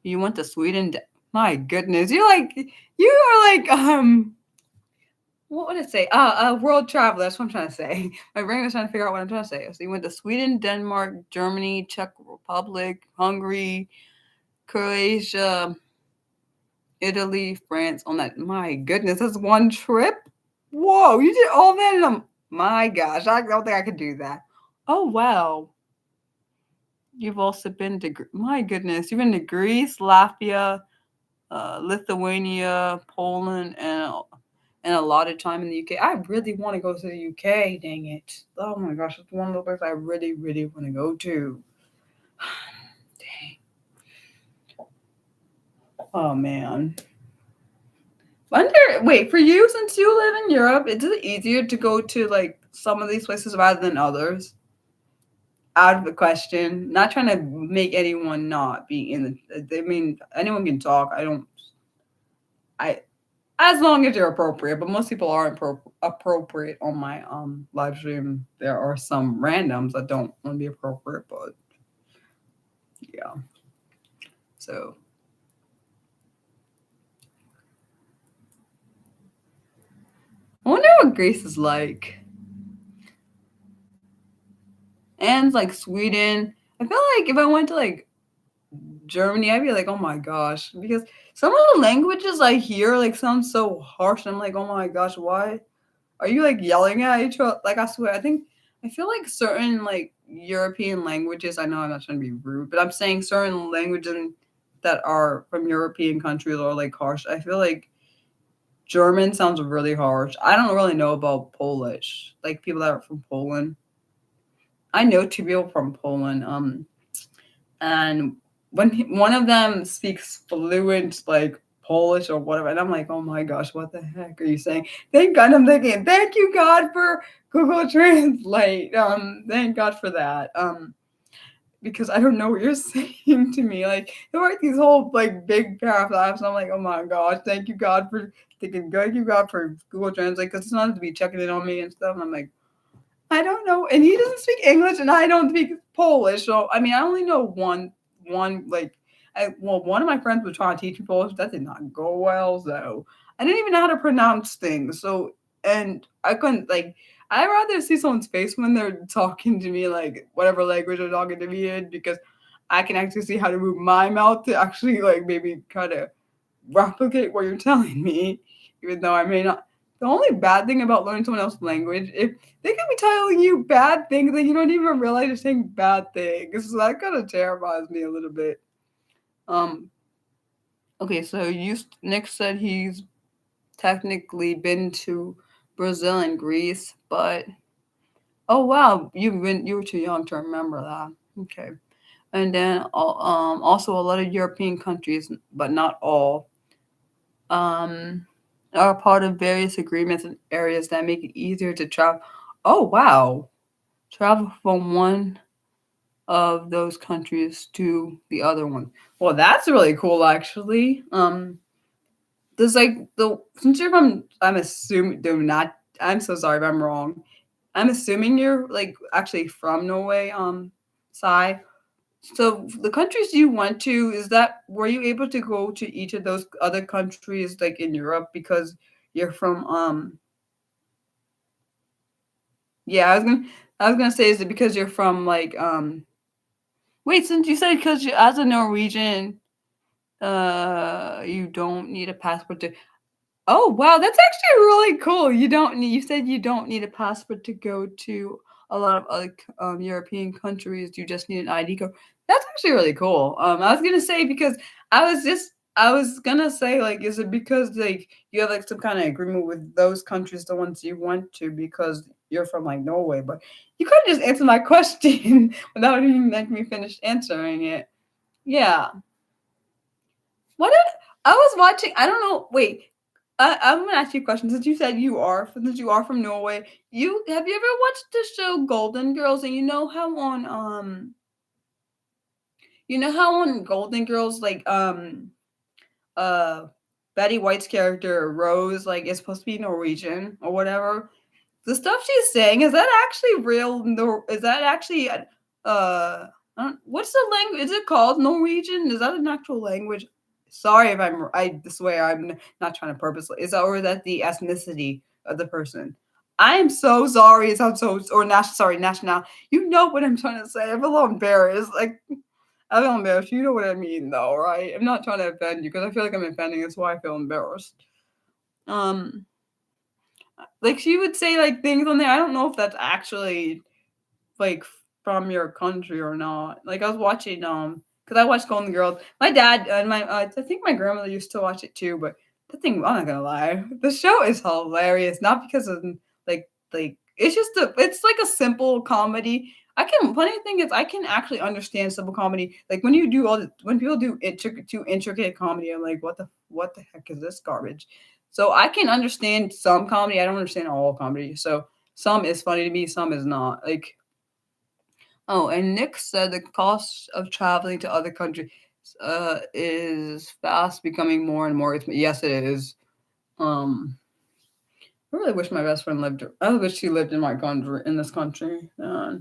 You went to Sweden. My goodness, you are like what would it say? A world traveler. That's what I'm trying to say. My brain was trying to figure out what I'm trying to say. So you went to Sweden, Denmark, Germany, Czech Republic, Hungary, Croatia, Italy, France on that. My goodness, that's one trip? Whoa, you did all that in a. My gosh, I don't think I could do that. Oh, wow. You've also been to. My goodness, you've been to Greece, Latvia, Lithuania, Poland, and a lot of time in the UK. I really want to go to the UK, dang it. Oh my gosh, it's one of the places I really, really want to go to. Dang. Oh man. Wonder, wait, for you, since you live in Europe, is it easier to go to like some of these places rather than others? out of the question. Not trying to make anyone not be in the. I mean, anyone can talk. I don't. I as long as you're appropriate, but most people aren't appropriate on my live stream. There are some randoms that don't want to be appropriate, but yeah. So I wonder what Greece is like. And like Sweden. I feel like if I went to like Germany, I'd be like, oh my gosh, because some of the languages I hear like sound so harsh. And I'm like, oh my gosh, why are you like yelling at each other? Like I swear, I feel like certain like European languages. I know I'm not trying to be rude, but I'm saying certain languages that are from European countries are like harsh. I feel like German sounds really harsh. I don't really know about Polish, like people that are from Poland. I know two people from Poland. And one of them speaks fluent like Polish or whatever, and I'm like, oh my gosh, what the heck are you saying? Thank God, I'm thinking, thank you God for Google Translate. Thank God for that. Because I don't know what you're saying to me. Like there were these whole like big paragraphs, and I'm like, oh my gosh, thank you God for thinking, thank you God for Google Translate, because it's not to be checking in on me and stuff. And I'm like, I don't know, and he doesn't speak English, and I don't speak Polish. So I mean, I only know one like, one of my friends was trying to teach me Polish. That did not go well. So I didn't even know how to pronounce things. So and I couldn't like. I'd rather see someone's face when they're talking to me, like whatever language they're talking to me in, because I can actually see how to move my mouth to actually like maybe kind of replicate what you're telling me, even though I may not. The only bad thing about learning someone else's language, if they can be telling you bad things and you don't even realize you're saying bad things. So that kind of terrifies me a little bit. Um. Okay, so Nick said he's technically been to Brazil and Greece, but oh wow, you were too young to remember that. Okay, and then also a lot of European countries, but not all, um, are part of various agreements and areas that make it easier to travel. Oh wow, travel from one of those countries to the other one. Well, that's really cool, actually. There's like the since you're from, I'm assuming, do not. I'm so sorry if I'm wrong. I'm assuming you're like actually from Norway, Sai. So the countries you went to, is that were you able to go to each of those other countries like in Europe because you're from yeah, I was gonna say, is it because you're from like wait, since you said because you, as a Norwegian, you don't need a passport to. Oh wow, that's actually really cool. You said you don't need a passport to go to a lot of other European countries. You just need an ID card. That's actually really cool. I was gonna say because I was gonna say like, is it because like you have like some kind of agreement with those countries, the ones you went to, because you're from like Norway? But you could have just answered my question without even letting me finish answering it. Yeah. What if I was watching? I don't know. Wait, I'm gonna ask you a question. Since you are from Norway, you have you ever watched the show Golden Girls? And you know how on Golden Girls, like uh Betty White's character Rose like is supposed to be Norwegian or whatever. The stuff she's saying, is that actually real? Is that actually what's the language? Is it called Norwegian? Is that an actual language? Sorry if I swear I'm not trying to purposely. Is that, or is that the ethnicity of the person? I am so sorry. It sounds so, or sorry, national. You know what I'm trying to say. I'm a little embarrassed. Like I feel embarrassed. You know what I mean, though, right? I'm not trying to offend you because I feel like I'm offending. That's why I feel embarrassed. Um, like she would say like things on there. I don't know if that's actually like from your country or not. Like I was watching because I watched Golden Girls. My dad and my I think my grandmother used to watch it too. But the thing, I'm not gonna lie, the show is hilarious. Not because of like it's just it's like a simple comedy. Funny thing is I can actually understand simple comedy. Like when you do when people do too intricate comedy, I'm like, what the heck is this garbage? So I can understand some comedy. I don't understand all comedy. So some is funny to me, some is not. Like Oh, and Nick said the cost of traveling to other countries is fast becoming more and more. Yes, it is. I really wish my best friend lived. I wish she lived in my country, in this country. Yeah,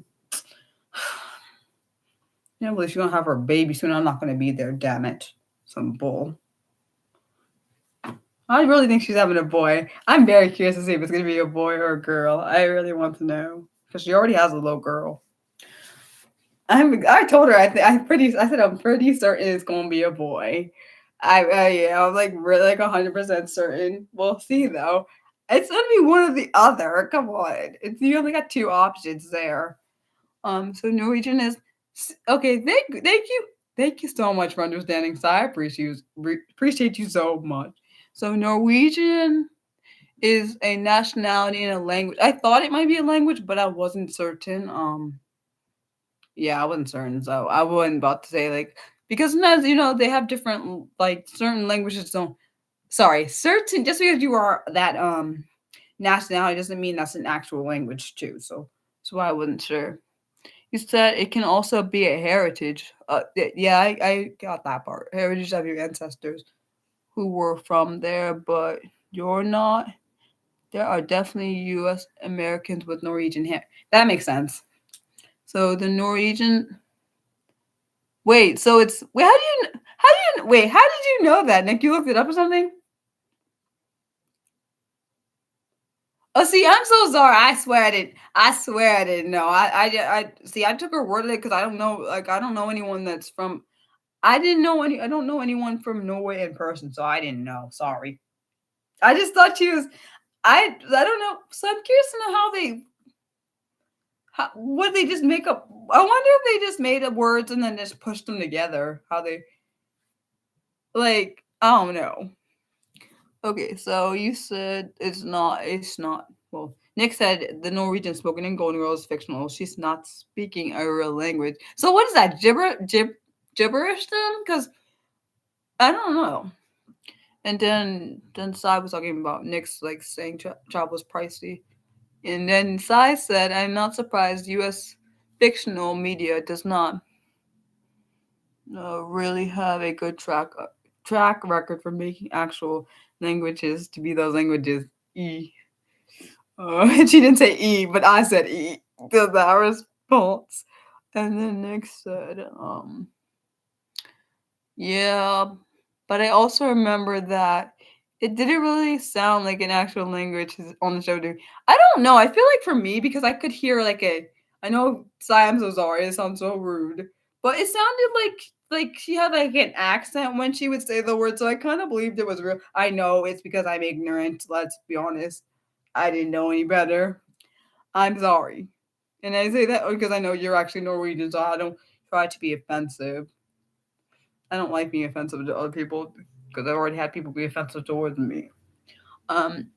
well, she's gonna have her baby soon. I'm not gonna be there. Damn it, some bull. I really think she's having a boy. I'm very curious to see if it's gonna be a boy or a girl. I really want to know because she already has a little girl. I told her I said I'm pretty certain it's gonna be a boy. Yeah, I'm like really like 100% certain. We'll see though. It's gonna be one or the other. Come on, you only got two options there. So Norwegian is okay. Thank you so much for understanding. So I appreciate you so much. So Norwegian is a nationality and a language. I thought it might be a language, but I wasn't certain. Yeah, I wasn't certain, so I wasn't about to say like because sometimes they have different like certain languages don't. Sorry, certain just because you are that nationality doesn't mean that's an actual language too. So I wasn't sure. You said it can also be a heritage. Yeah, I got that part. Heritage of your ancestors who were from there, but you're not. There are definitely U.S. Americans with Norwegian hair. That makes sense. So the Norwegian. Wait, so it's wait. How did you know that, Nick? You looked it up or something? Oh, see, I'm so sorry. I swear I didn't. I swear I didn't know. I see. I took her word of it because I don't know. Like, I don't know anyone that's from. I didn't know any. I don't know anyone from Norway in person, so I didn't know. Sorry. I just thought she was. I don't know. So I'm curious to know what they just make up. I wonder if they just made up words and then just pushed them together. How they like. I don't know. Okay, so you said it's not. It's not. Well, Nick said the Norwegian spoken in Golden Girls is fictional. She's not speaking a real language. So what is that? Gibberish then? Because I don't know. And then Sai was talking about Nick's like saying travel is pricey. And then Sai said, "I'm not surprised. U.S. fictional media does not really have a good track record for making actual languages to be those languages." She didn't say E, but I said E. That response. And then Nick said, yeah, but I also remember that it didn't really sound like an actual language on the show. I don't know. I feel like for me, because I could hear I know, Sai, I'm so sorry. It sounds so rude, but it sounded like she had like an accent when she would say the word. So I kind of believed it was real. I know it's because I'm ignorant. Let's be honest. I didn't know any better. I'm sorry. And I say that because I know you're actually Norwegian, so I don't try to be offensive. I don't like being offensive to other people because I've already had people be offensive towards me. Um,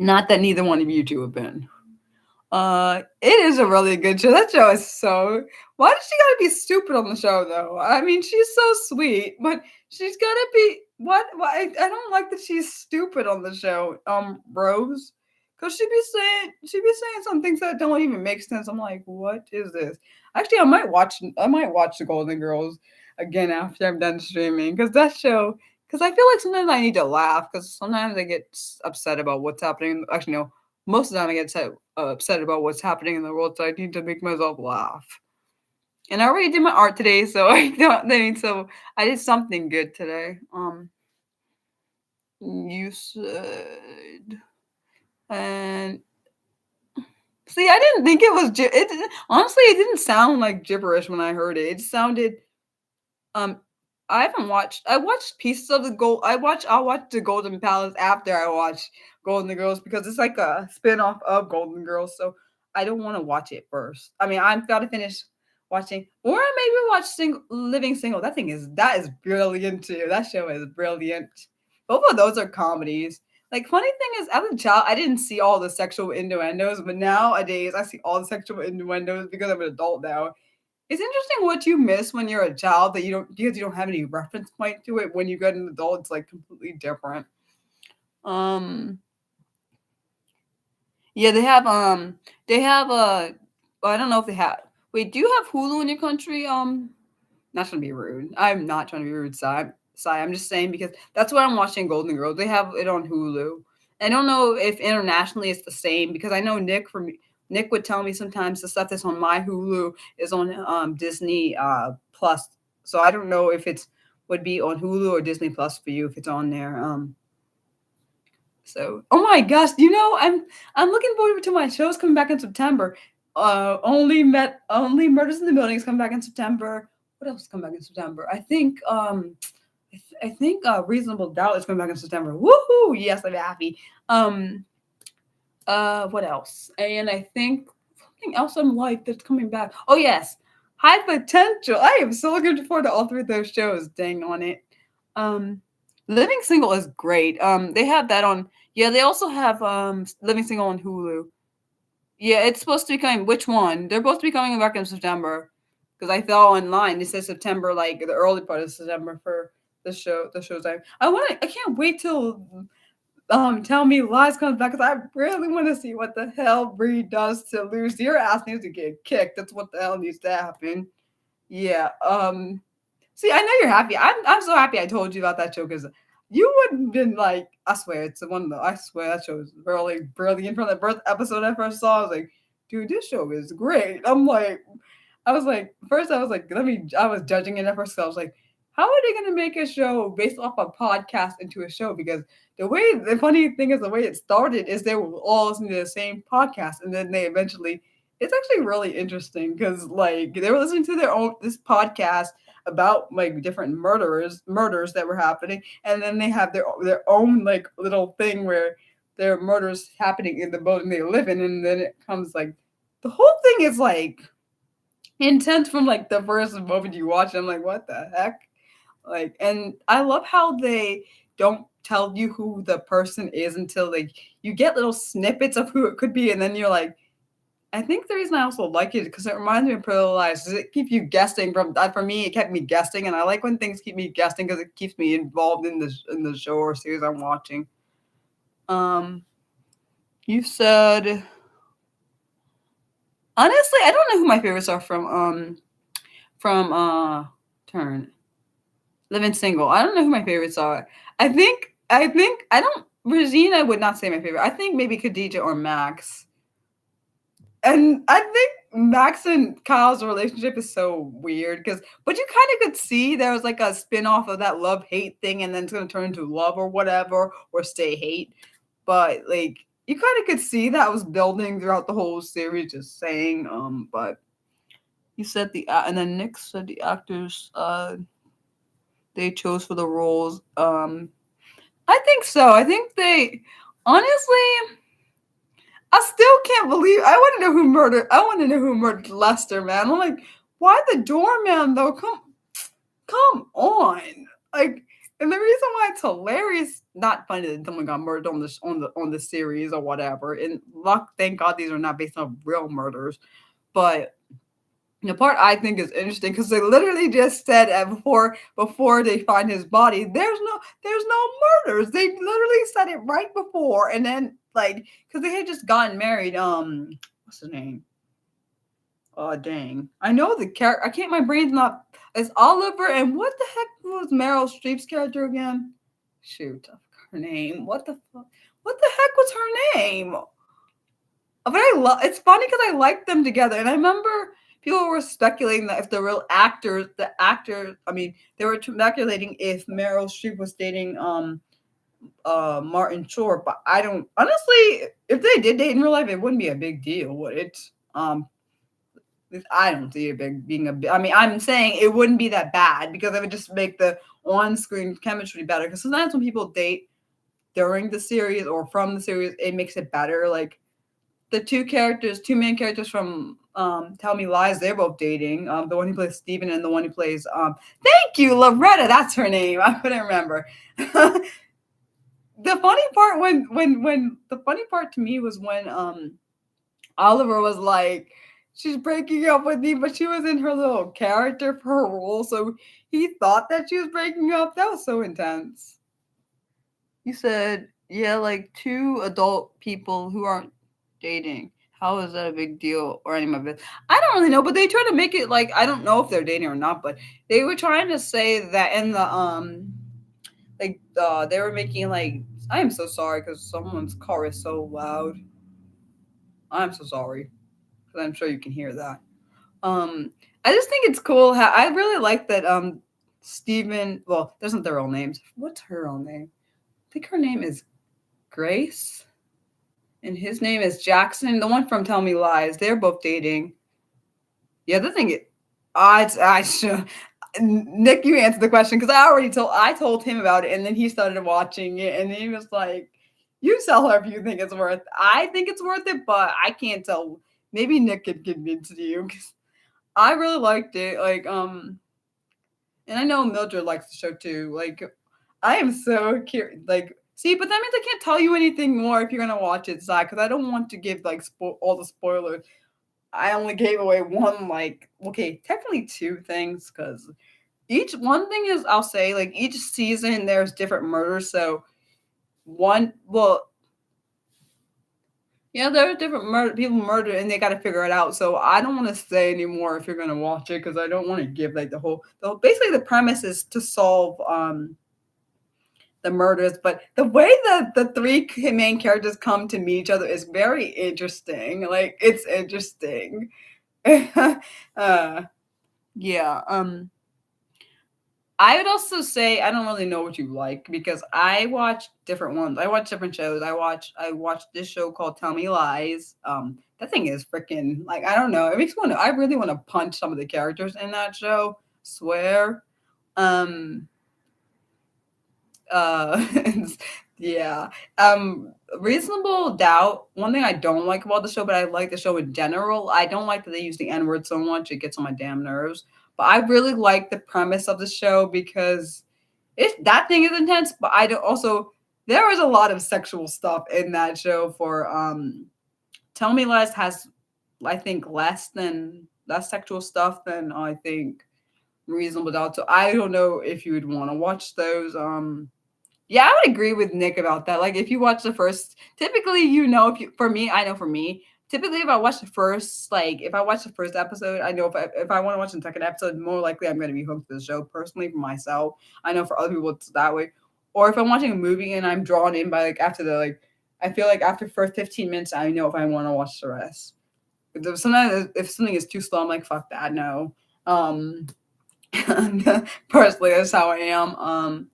Not that neither one of you two have been. It is a really good show. That show is so. Why does she gotta be stupid on the show though? I mean, she's so sweet, but she's gotta be what? Why? I don't like that she's stupid on the show. Rose, because she be saying some things that don't even make sense. I'm like, what is this? Actually, I might watch the Golden Girls again after I'm done streaming because that show. Because I feel like sometimes I need to laugh because sometimes I get upset about what's happening. Actually, no, most of the time I get upset about what's happening in the world, so I need to make myself laugh. And I already did my art today, so I don't. I mean, so I did something good today. You said, and see, I didn't think it was. Honestly, it didn't sound like gibberish when I heard it. It sounded Um, I haven't watched. I watched pieces of the gold. I'll watch the Golden Palace after I watch Golden Girls because it's like a spin-off of Golden Girls. So I don't want to watch it first. I mean, I've got to finish watching, or maybe watch Living Single. That is brilliant too. That show is brilliant. Both of those are comedies. Like funny thing is, as a child, I didn't see all the sexual innuendos, but nowadays I see all the sexual innuendos because I'm an adult now. It's interesting what you miss when you're a child that you don't because you don't have any reference point to it. When you get an adult, it's like completely different. Um, yeah, they have I don't know if they have. Wait, do you have Hulu in your country? Not trying to be rude. I'm not trying to be rude, Sai. I'm just saying because that's what I'm watching Golden Girls. They have it on Hulu. I don't know if internationally it's the same because I know Nick would tell me sometimes the stuff that's on my Hulu is on Disney Plus. So I don't know if it's would be on Hulu or Disney Plus for you if it's on there. So, oh my gosh, I'm looking forward to my shows coming back in September. Only Murders in the Building is coming back in September. What else is coming back in September? I think Reasonable Doubt is coming back in September. Woohoo! Yes, I'm happy. Um, what else? And I think something else I'm like that's coming back. Oh yes, High Potential. I am so looking forward to all three of those shows. Dang on it. Um, Living Single is great. They have that on. Yeah, they also have Living Single on Hulu. Yeah, it's supposed to be coming. Which one? They're supposed to be coming back in September. Because I saw online it says September, like the early part of September for the show. The show's time. I can't wait till Tell Me Lies comes back because I really want to see what the hell Bree does to Lucy. Her ass needs to get kicked. That's what the hell needs to happen. Yeah. See, I know you're happy. I'm so happy I told you about that show because you wouldn't have been like, I swear, it's one of the I swear that show is really brilliant. From the first episode I first saw, I was like, dude, this show is great. I was like, first I was like, I was judging it at first. So I was like, how are they gonna make a show based off a podcast into a show? Because the funny thing is the way it started is they were all listening to the same podcast, and then they eventually. It's actually really interesting because like they were listening to this podcast about like different murders that were happening, and then they have their own like little thing where there are murders happening in the building they live in, and then it comes like the whole thing is like intense from like the first moment you watch it. I'm like, what the heck? Like, and I love how they don't tell you who the person is until like you get little snippets of who it could be, and then you're like, I think the reason I also like it because it reminds me of Pretty Little Lies. It keeps you guessing for me. It kept me guessing, and I like when things keep me guessing because it keeps me involved in the show or series I'm watching. Um, you said honestly, I don't know who my favorites are from Turn Living Single. I don't know who my favorites are. I don't. Regina would not say my favorite. I think maybe Khadija or Max. And I think Max and Kyle's relationship is so weird but you kind of could see there was like a spin-off of that love-hate thing and then it's going to turn into love or whatever or stay hate. But like you kind of could see that was building throughout the whole series just saying but you said and then Nick said the actors they chose for the roles. I think so. I think they honestly I still can't believe I want to know who murdered Lester, man. I'm like, why the doorman though? Come on. Like, and the reason why it's hilarious, not funny that someone got murdered on the series or whatever. And luck, thank God these are not based on real murders. But the part I think is interesting because they literally just said before they find his body, there's no murders. They literally said it right before, and then like because they had just gotten married. What's his name? Oh dang! I know the character. I can't. My brain's not. It's Oliver, and what the heck was Meryl Streep's character again? Shoot, I forgot her name. What the fuck? What the heck was her name? But it's funny because I liked them together, and I remember people were speculating that if I mean, they were speculating if Meryl Streep was dating Martin Short, but I don't honestly. If they did date in real life, it wouldn't be a big deal, would it? I don't see it being a big. I mean, I'm saying it wouldn't be that bad because it would just make the on-screen chemistry better. Because sometimes when people date during the series or from the series, it makes it better. Like the two main characters from Tell Me Lies, they're both dating. The one who plays Steven and the one who plays thank you, Loretta, that's her name. I couldn't remember. The funny part to me was when Oliver was like, she's breaking up with me, but she was in her little character for her role, so he thought that she was breaking up. That was so intense. You said, yeah, like two adult people who aren't dating. How is that a big deal or any of it? I don't really know, but they try to make it like I don't know if they're dating or not, but they were trying to say that in the they were making like I am so sorry because someone's car is so loud. I'm so sorry because I'm sure you can hear that. I just think it's cool how I really like that Stephen. Well, those aren't their real names. What's her real name? I think her name is Grace, and his name is Jackson. The one from Tell Me Lies. They're both dating. The other thing, I should. Nick, you answered the question because I told him about it, and then he started watching it, and he was like, "You tell her if you think it's worth." I think it's worth it, but I can't tell. Maybe Nick could convince you because I really liked it. And I know Mildred likes the show too. Like, I am so curious. Like, see, but that means I can't tell you anything more if you're gonna watch it, Zach, because I don't want to give like all the spoilers. I only gave away one, like, okay, technically two things, because each one thing is I'll say like each season there's different murders. So one, well, yeah, there's different people murdered, and they got to figure it out. So I don't want to say anymore if you're gonna watch it because I don't want to give like basically the premise is to solve the murders, but the way that the three main characters come to meet each other is very interesting. Like it's interesting. uh, yeah. I would also say I don't really know what you like because I watch different ones. I watch different shows. I watched this show called Tell Me Lies. That thing is freaking like I don't know. It makes me want to. I really want to punch some of the characters in that show. Swear. Um. Uh. Yeah. Reasonable Doubt. One thing I don't like about the show, but I like the show in general. I don't like that they use the N word so much. It gets on my damn nerves. But I really like the premise of the show because that thing is intense, but I don't also there was a lot of sexual stuff in that show for Tell Me Lies has I think less sexual stuff than I think Reasonable Doubt. So I don't know if you would want to watch those. Yeah, I would agree with Nick about that. Like, if you watch the first, typically, if you, for me, I know for me, typically, if I watch the first episode, I know if I want to watch the second episode, more likely I'm going to be hooked to the show. Personally, for myself, I know for other people it's that way. Or if I'm watching a movie and I'm drawn in by I feel like after the first 15 minutes, I know if I want to watch the rest. Sometimes if something is too slow, I'm like, fuck that, no. Um, Personally, that's how I am.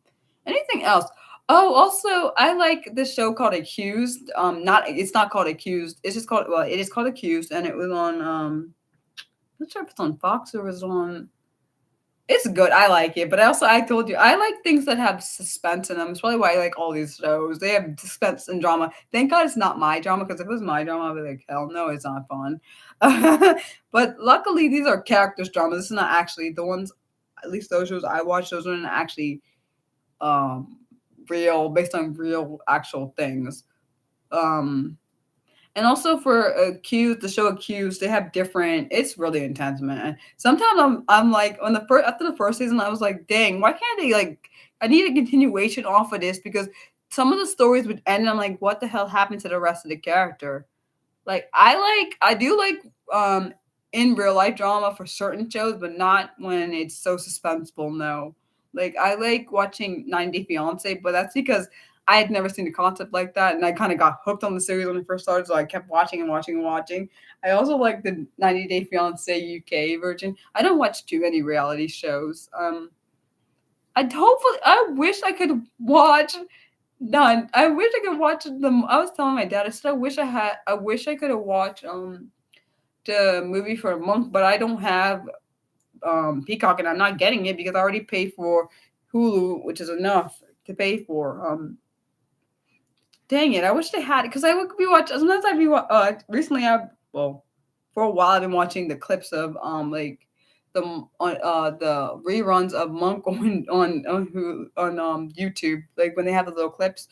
Anything else? Oh, also, I like this show called Accused. It's not called Accused. It's just called it is called Accused, and it was on I'm not sure if it's on Fox or was on. It's good. I like it, but I told you I like things that have suspense in them. It's probably why I like all these shows. They have suspense and drama. Thank God it's not my drama because if it was my drama, I'd be like, hell no, it's not fun. But luckily, these are characters drama. This is not actually the ones. At least those shows I watch, those are not actually um real, based on real actual things. Um and also for Accused, the show Accused, they have different. It's really intense, man. Sometimes I'm like on the first after the first season, I was like, dang, why can't they like? I need a continuation off of this because some of the stories would end. And I'm like, what the hell happened to the rest of the character? Like I do like in real life drama for certain shows, but not when it's so suspenseful. No, like I like watching 90 Day Fiance, but that's because I had never seen a concept like that, and I kind of got hooked on the series when it first started, so I kept watching and watching and watching. I also like the 90 Day Fiance UK version. I don't watch too many reality shows. I wish I could watch none. I wish I could watch them. I was telling my dad, I said I wish I could have watched the movie for a month, but I don't have Peacock and I'm not getting it because I already paid for Hulu, which is enough to pay for. Dang it, I wish they had it because I would be watching. Sometimes I'd be recently. For a while I've been watching the clips of like the reruns of Monk on YouTube, like when they have the little clips.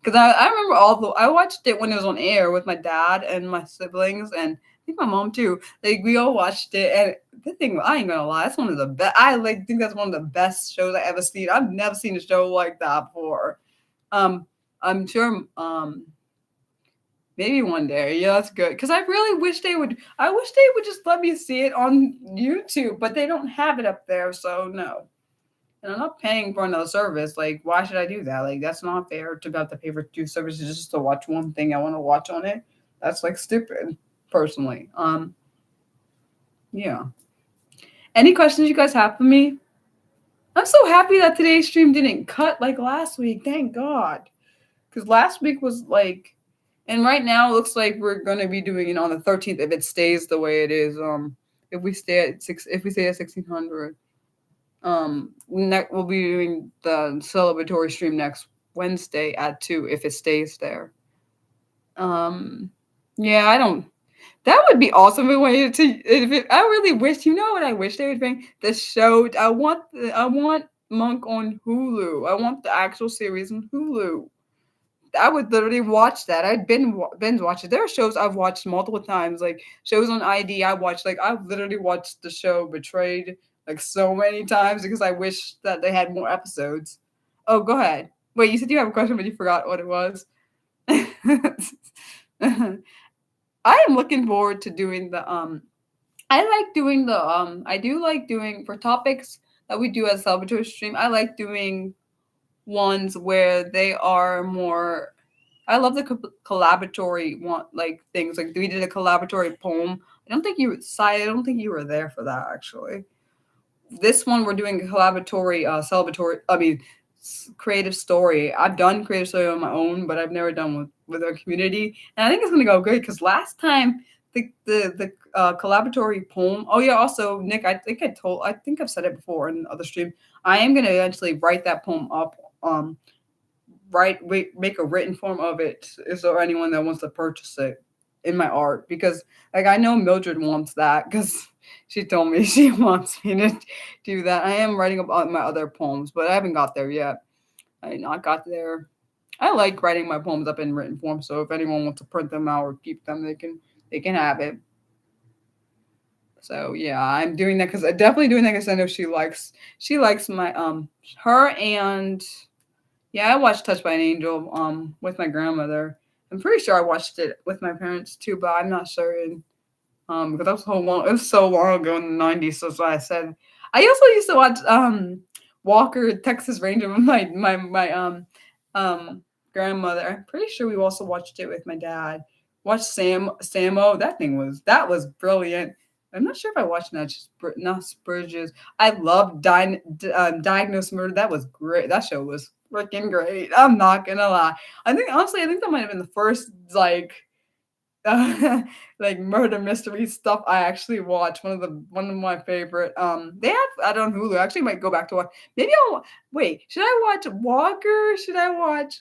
Because I remember I watched it when it was on air with my dad and my siblings and I think my mom too. Like we all watched it, and the thing I ain't gonna lie, that's one of the best. I like think that's one of the best shows I ever seen. I've never seen a show like that before. Um, I'm sure. Maybe one day. Yeah, that's good. Because I really wish they would. I wish they would just let me see it on YouTube, but they don't have it up there, so no. And I'm not paying for another service. Like, why should I do that? Like, that's not fair to have to pay for two services just to watch one thing I want to watch on it. That's like stupid, personally. Yeah. Any questions you guys have for me? I'm so happy that today's stream didn't cut like last week. Thank God. Because last week was like, and right now it looks like we're gonna be doing it on the 13th if it stays the way it is. If we stay at 1600, we'll be doing the celebratory stream next Wednesday at 2 if it stays there. Yeah, I don't. That would be awesome. I really wish. You know what I wish they would bring the show. I want Monk on Hulu. I want the actual series on Hulu. I would literally watch that. I'd binge watch it. There are shows I've watched multiple times, like shows on ID. I watched like I've literally watched the show Betrayed like so many times because I wish that they had more episodes. Oh, go ahead. Wait, you said you have a question, but you forgot what it was. I am looking forward to doing the I like doing the I do like doing for topics that we do as Salvatore stream. I like doing ones where they are more. I love the collaboratory one like things like we did a collaboratory poem. I don't think you were there for that actually. This one we're doing a collaboratory celebratory creative story. I've done creative story on my own, but I've never done with our community, and I think it's gonna go good because last time the collaboratory poem. Oh yeah, also Nick, I think I've said it before in other stream. I am gonna eventually write that poem up. Make a written form of it. Is there anyone that wants to purchase it in my art? Because like I know Mildred wants that because she told me she wants me to do that. I am writing about my other poems, but I haven't got there yet. I not got there. I like writing my poems up in written form, so if anyone wants to print them out or keep them, they can have it. So yeah, I'm doing that because I definitely doing that because I know she likes my her and yeah, I watched Touched by an Angel with my grandmother. I'm pretty sure I watched it with my parents too, but I'm not certain. Because that was so long. It was so long ago in the '90s. So that's why I said. I also used to watch Walker Texas Ranger with my grandmother. I'm pretty sure we also watched it with my dad. Watched Samo. That was brilliant. I'm not sure if I watched Not Bridges. I love Diagnosed Murder. That was great. That show was freaking great. I'm not gonna lie. I think that might have been the first like murder mystery stuff I actually watched. One of my favorite. They have that on Hulu. I actually might go back to watch. Maybe I'll wait. Should I watch Walker? Should I watch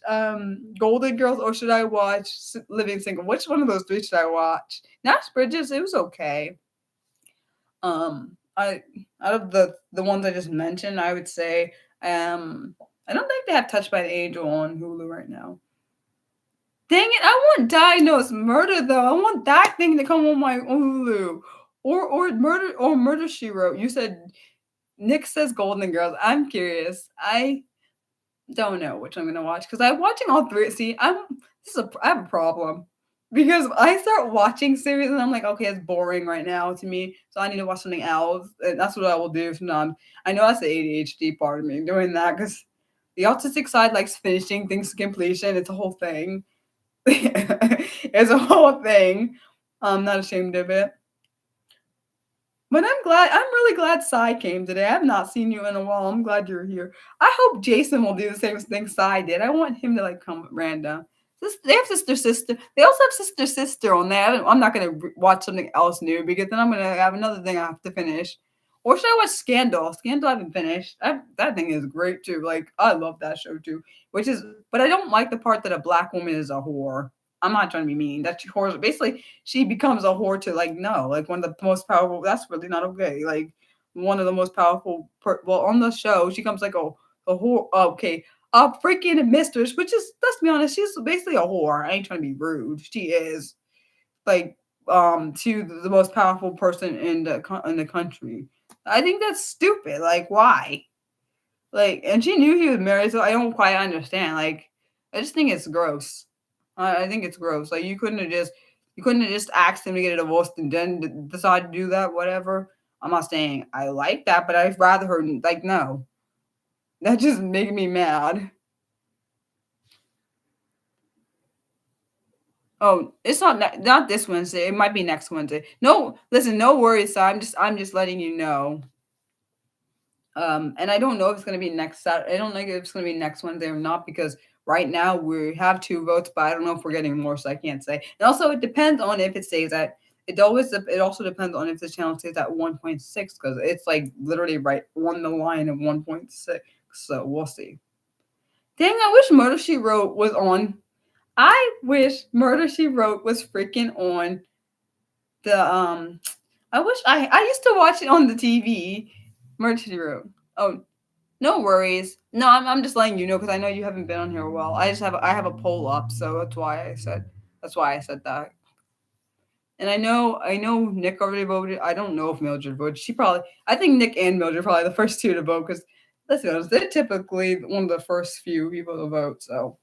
Golden Girls or should I watch Living Single? Which one of those three should I watch? Nash Bridges. It was okay. I out of the ones I just mentioned, I would say I don't think they have Touched by the Angel on Hulu right now. Dang it! I want Diagnosed Murder though. I want that thing to come on my Hulu, or Murder She Wrote. You said Nick says Golden Girls. I'm curious. I don't know which I'm gonna watch because I'm watching all three. See, I have a problem because I start watching series and I'm like, okay, it's boring right now to me, so I need to watch something else. And that's what I will do. I know that's the ADHD part of me doing that because the autistic side likes finishing things to completion. It's a whole thing. It's a whole thing. I'm not ashamed of it. But I'm really glad Sai came today. I have not seen you in a while. I'm glad you're here. I hope Jason will do the same thing Sai did. I want him to like come random. They have sister. They also have sister on there. I'm not gonna watch something else new because then I'm gonna have another thing I have to finish. Or should I watch Scandal? Scandal I haven't finished. That thing is great too. Like I love that show too. But I don't like the part that a black woman is a whore. I'm not trying to be mean. That whore basically she becomes a whore to like no, like one of the most powerful. That's really not okay. Like one of the most powerful. On the show, she comes like a whore. Okay, a freaking mistress, which is let's be honest, she's basically a whore. I ain't trying to be rude. She is like to the most powerful person in the country. I think that's stupid. Like why? Like and she knew he was married, so I don't quite understand. Like I just think it's gross. I think it's gross. Like you couldn't have just asked him to get a divorce and then decide to do that. Whatever. I'm not saying I like that, but I'd rather her like no. That just made me mad. Oh, it's not this Wednesday. It might be next Wednesday. No, listen, no worries. So I'm just letting you know. And I don't know if it's gonna be next Saturday. I don't know if it's gonna be next Wednesday or not because right now we have two votes, but I don't know if we're getting more, so I can't say. And also, it depends on if it stays at. It also depends on if the channel stays at 1.6 because it's like literally right on the line of 1.6. So we'll see. Dang, I wish Murder She Wrote was on. I wish Murder She Wrote was freaking on the I wish I used to watch it on the TV. Murder She Wrote. Oh, no worries. No, I'm just letting you know because I know you haven't been on here a while. I have a poll up, so that's why I said that. And I know Nick already voted. I don't know if Mildred voted. I think Nick and Mildred are probably the first two to vote because let's be honest, they're typically one of the first few people to vote. So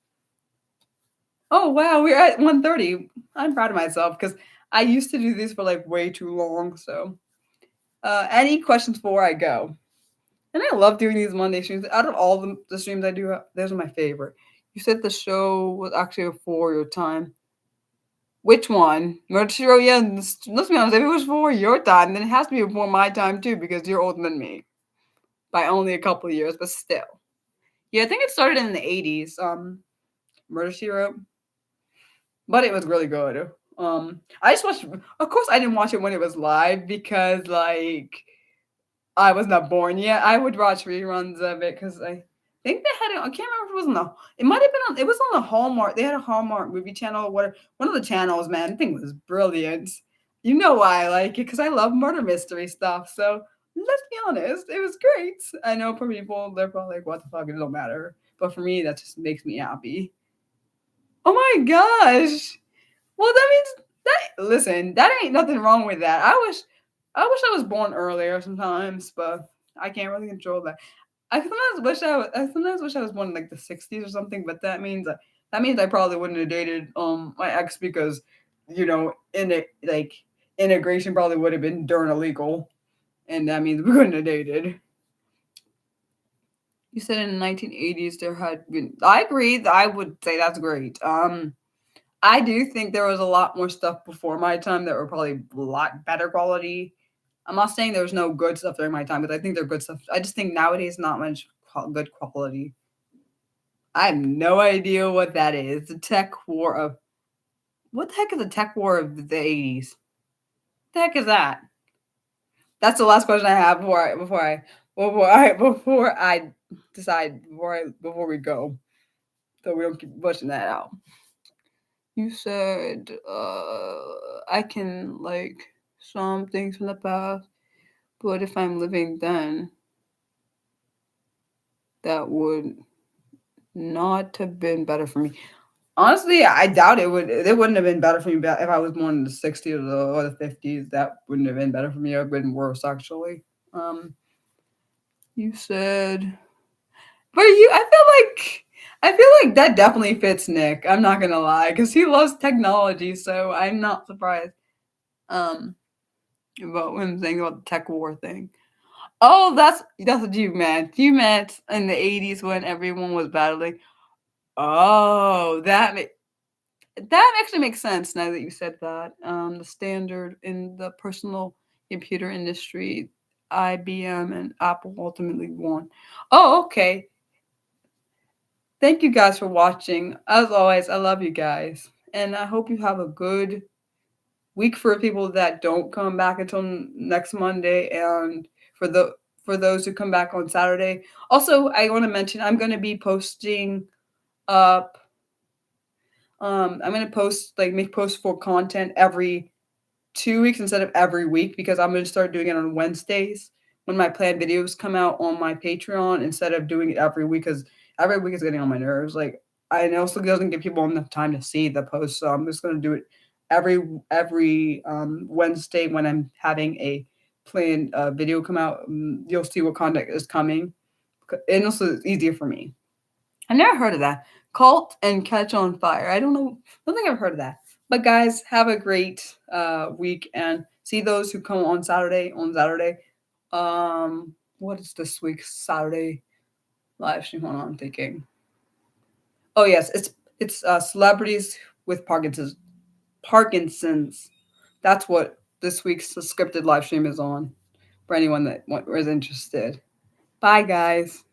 oh wow, we're at 1:30. I'm proud of myself because I used to do these for like way too long. So any questions before I go? And I love doing these Monday streams. Out of all the streams I do, those are my favorite. You said the show was actually before your time. Which one? Murder She Wrote, yeah, let's be honest, if it was before your time, then it has to be before my time too, because you're older than me. By only a couple of years, but still. Yeah, I think it started in the 80s, Murder She Wrote. But it was really good. I just watched, of course, I didn't watch it when it was live because, like, I was not born yet. I would watch reruns of it because I think they had it. I can't remember if it was on the. It might have been on. It was on the Hallmark. They had a Hallmark movie channel or whatever. One of the channels, man. The thing was brilliant. You know why I like it because I love murder mystery stuff. So let's be honest, it was great. I know for people they're probably like, "What the fuck? It don't matter." But for me, that just makes me happy. Oh my gosh! Well, that means that. Listen, that ain't nothing wrong with that. I was born earlier sometimes, but I can't really control that. I sometimes wish I was born in like the 60s or something, but that means I probably wouldn't have dated my ex because in it like integration probably would have been darn illegal, and that means we couldn't have dated. You said in the 1980s there had been. I agree. I would say that's great. I do think there was a lot more stuff before my time that were probably a lot better quality. I'm not saying there was no good stuff during my time, but I think they're good stuff. I just think nowadays not much good quality. I have no idea what that is. The tech war of what the heck is the tech war of the 80s? The heck is that? That's the last question I have before I decide before we go, so we don't keep pushing that out. You said I can like some things from the past, but if I'm living then, that would not have been better for me. Honestly, I doubt it would. It wouldn't have been better for me if I was born in the 60s or the 50s. That wouldn't have been better for me. It would have been worse, actually. You said, but I feel like that definitely fits Nick. I'm not gonna lie, because he loves technology, so I'm not surprised. Um, about him saying about the tech war thing. Oh, that's what you meant. You meant in the 80s when everyone was battling. Oh, that actually makes sense now that you said that. The standard in the personal computer industry, IBM and Apple ultimately won. Oh, okay. Thank you guys for watching. As always, I love you guys. And I hope you have a good week for people that don't come back until next Monday and for the for those who come back on Saturday. Also, I want to mention I'm going to be posting up I'm going to post like make posts for content every 2 weeks instead of every week because I'm going to start doing it on Wednesdays when my planned videos come out on my Patreon instead of doing it every week because every week is getting on my nerves. Like I know it doesn't give people enough time to see the post, so I'm just going to do it every Wednesday when I'm having a planned video come out. You'll see what content is coming, and also it's easier for me. I never heard of that. Cult and Catch on Fire. I don't know. I don't think I've heard of that. But guys, have a great week and see those who come on Saturday. On Saturday, what is this week's Saturday live stream? Hold on, I'm thinking. Oh yes, it's celebrities with Parkinson's. Parkinson's. That's what this week's scripted live stream is on. For anyone that is interested. Bye, guys.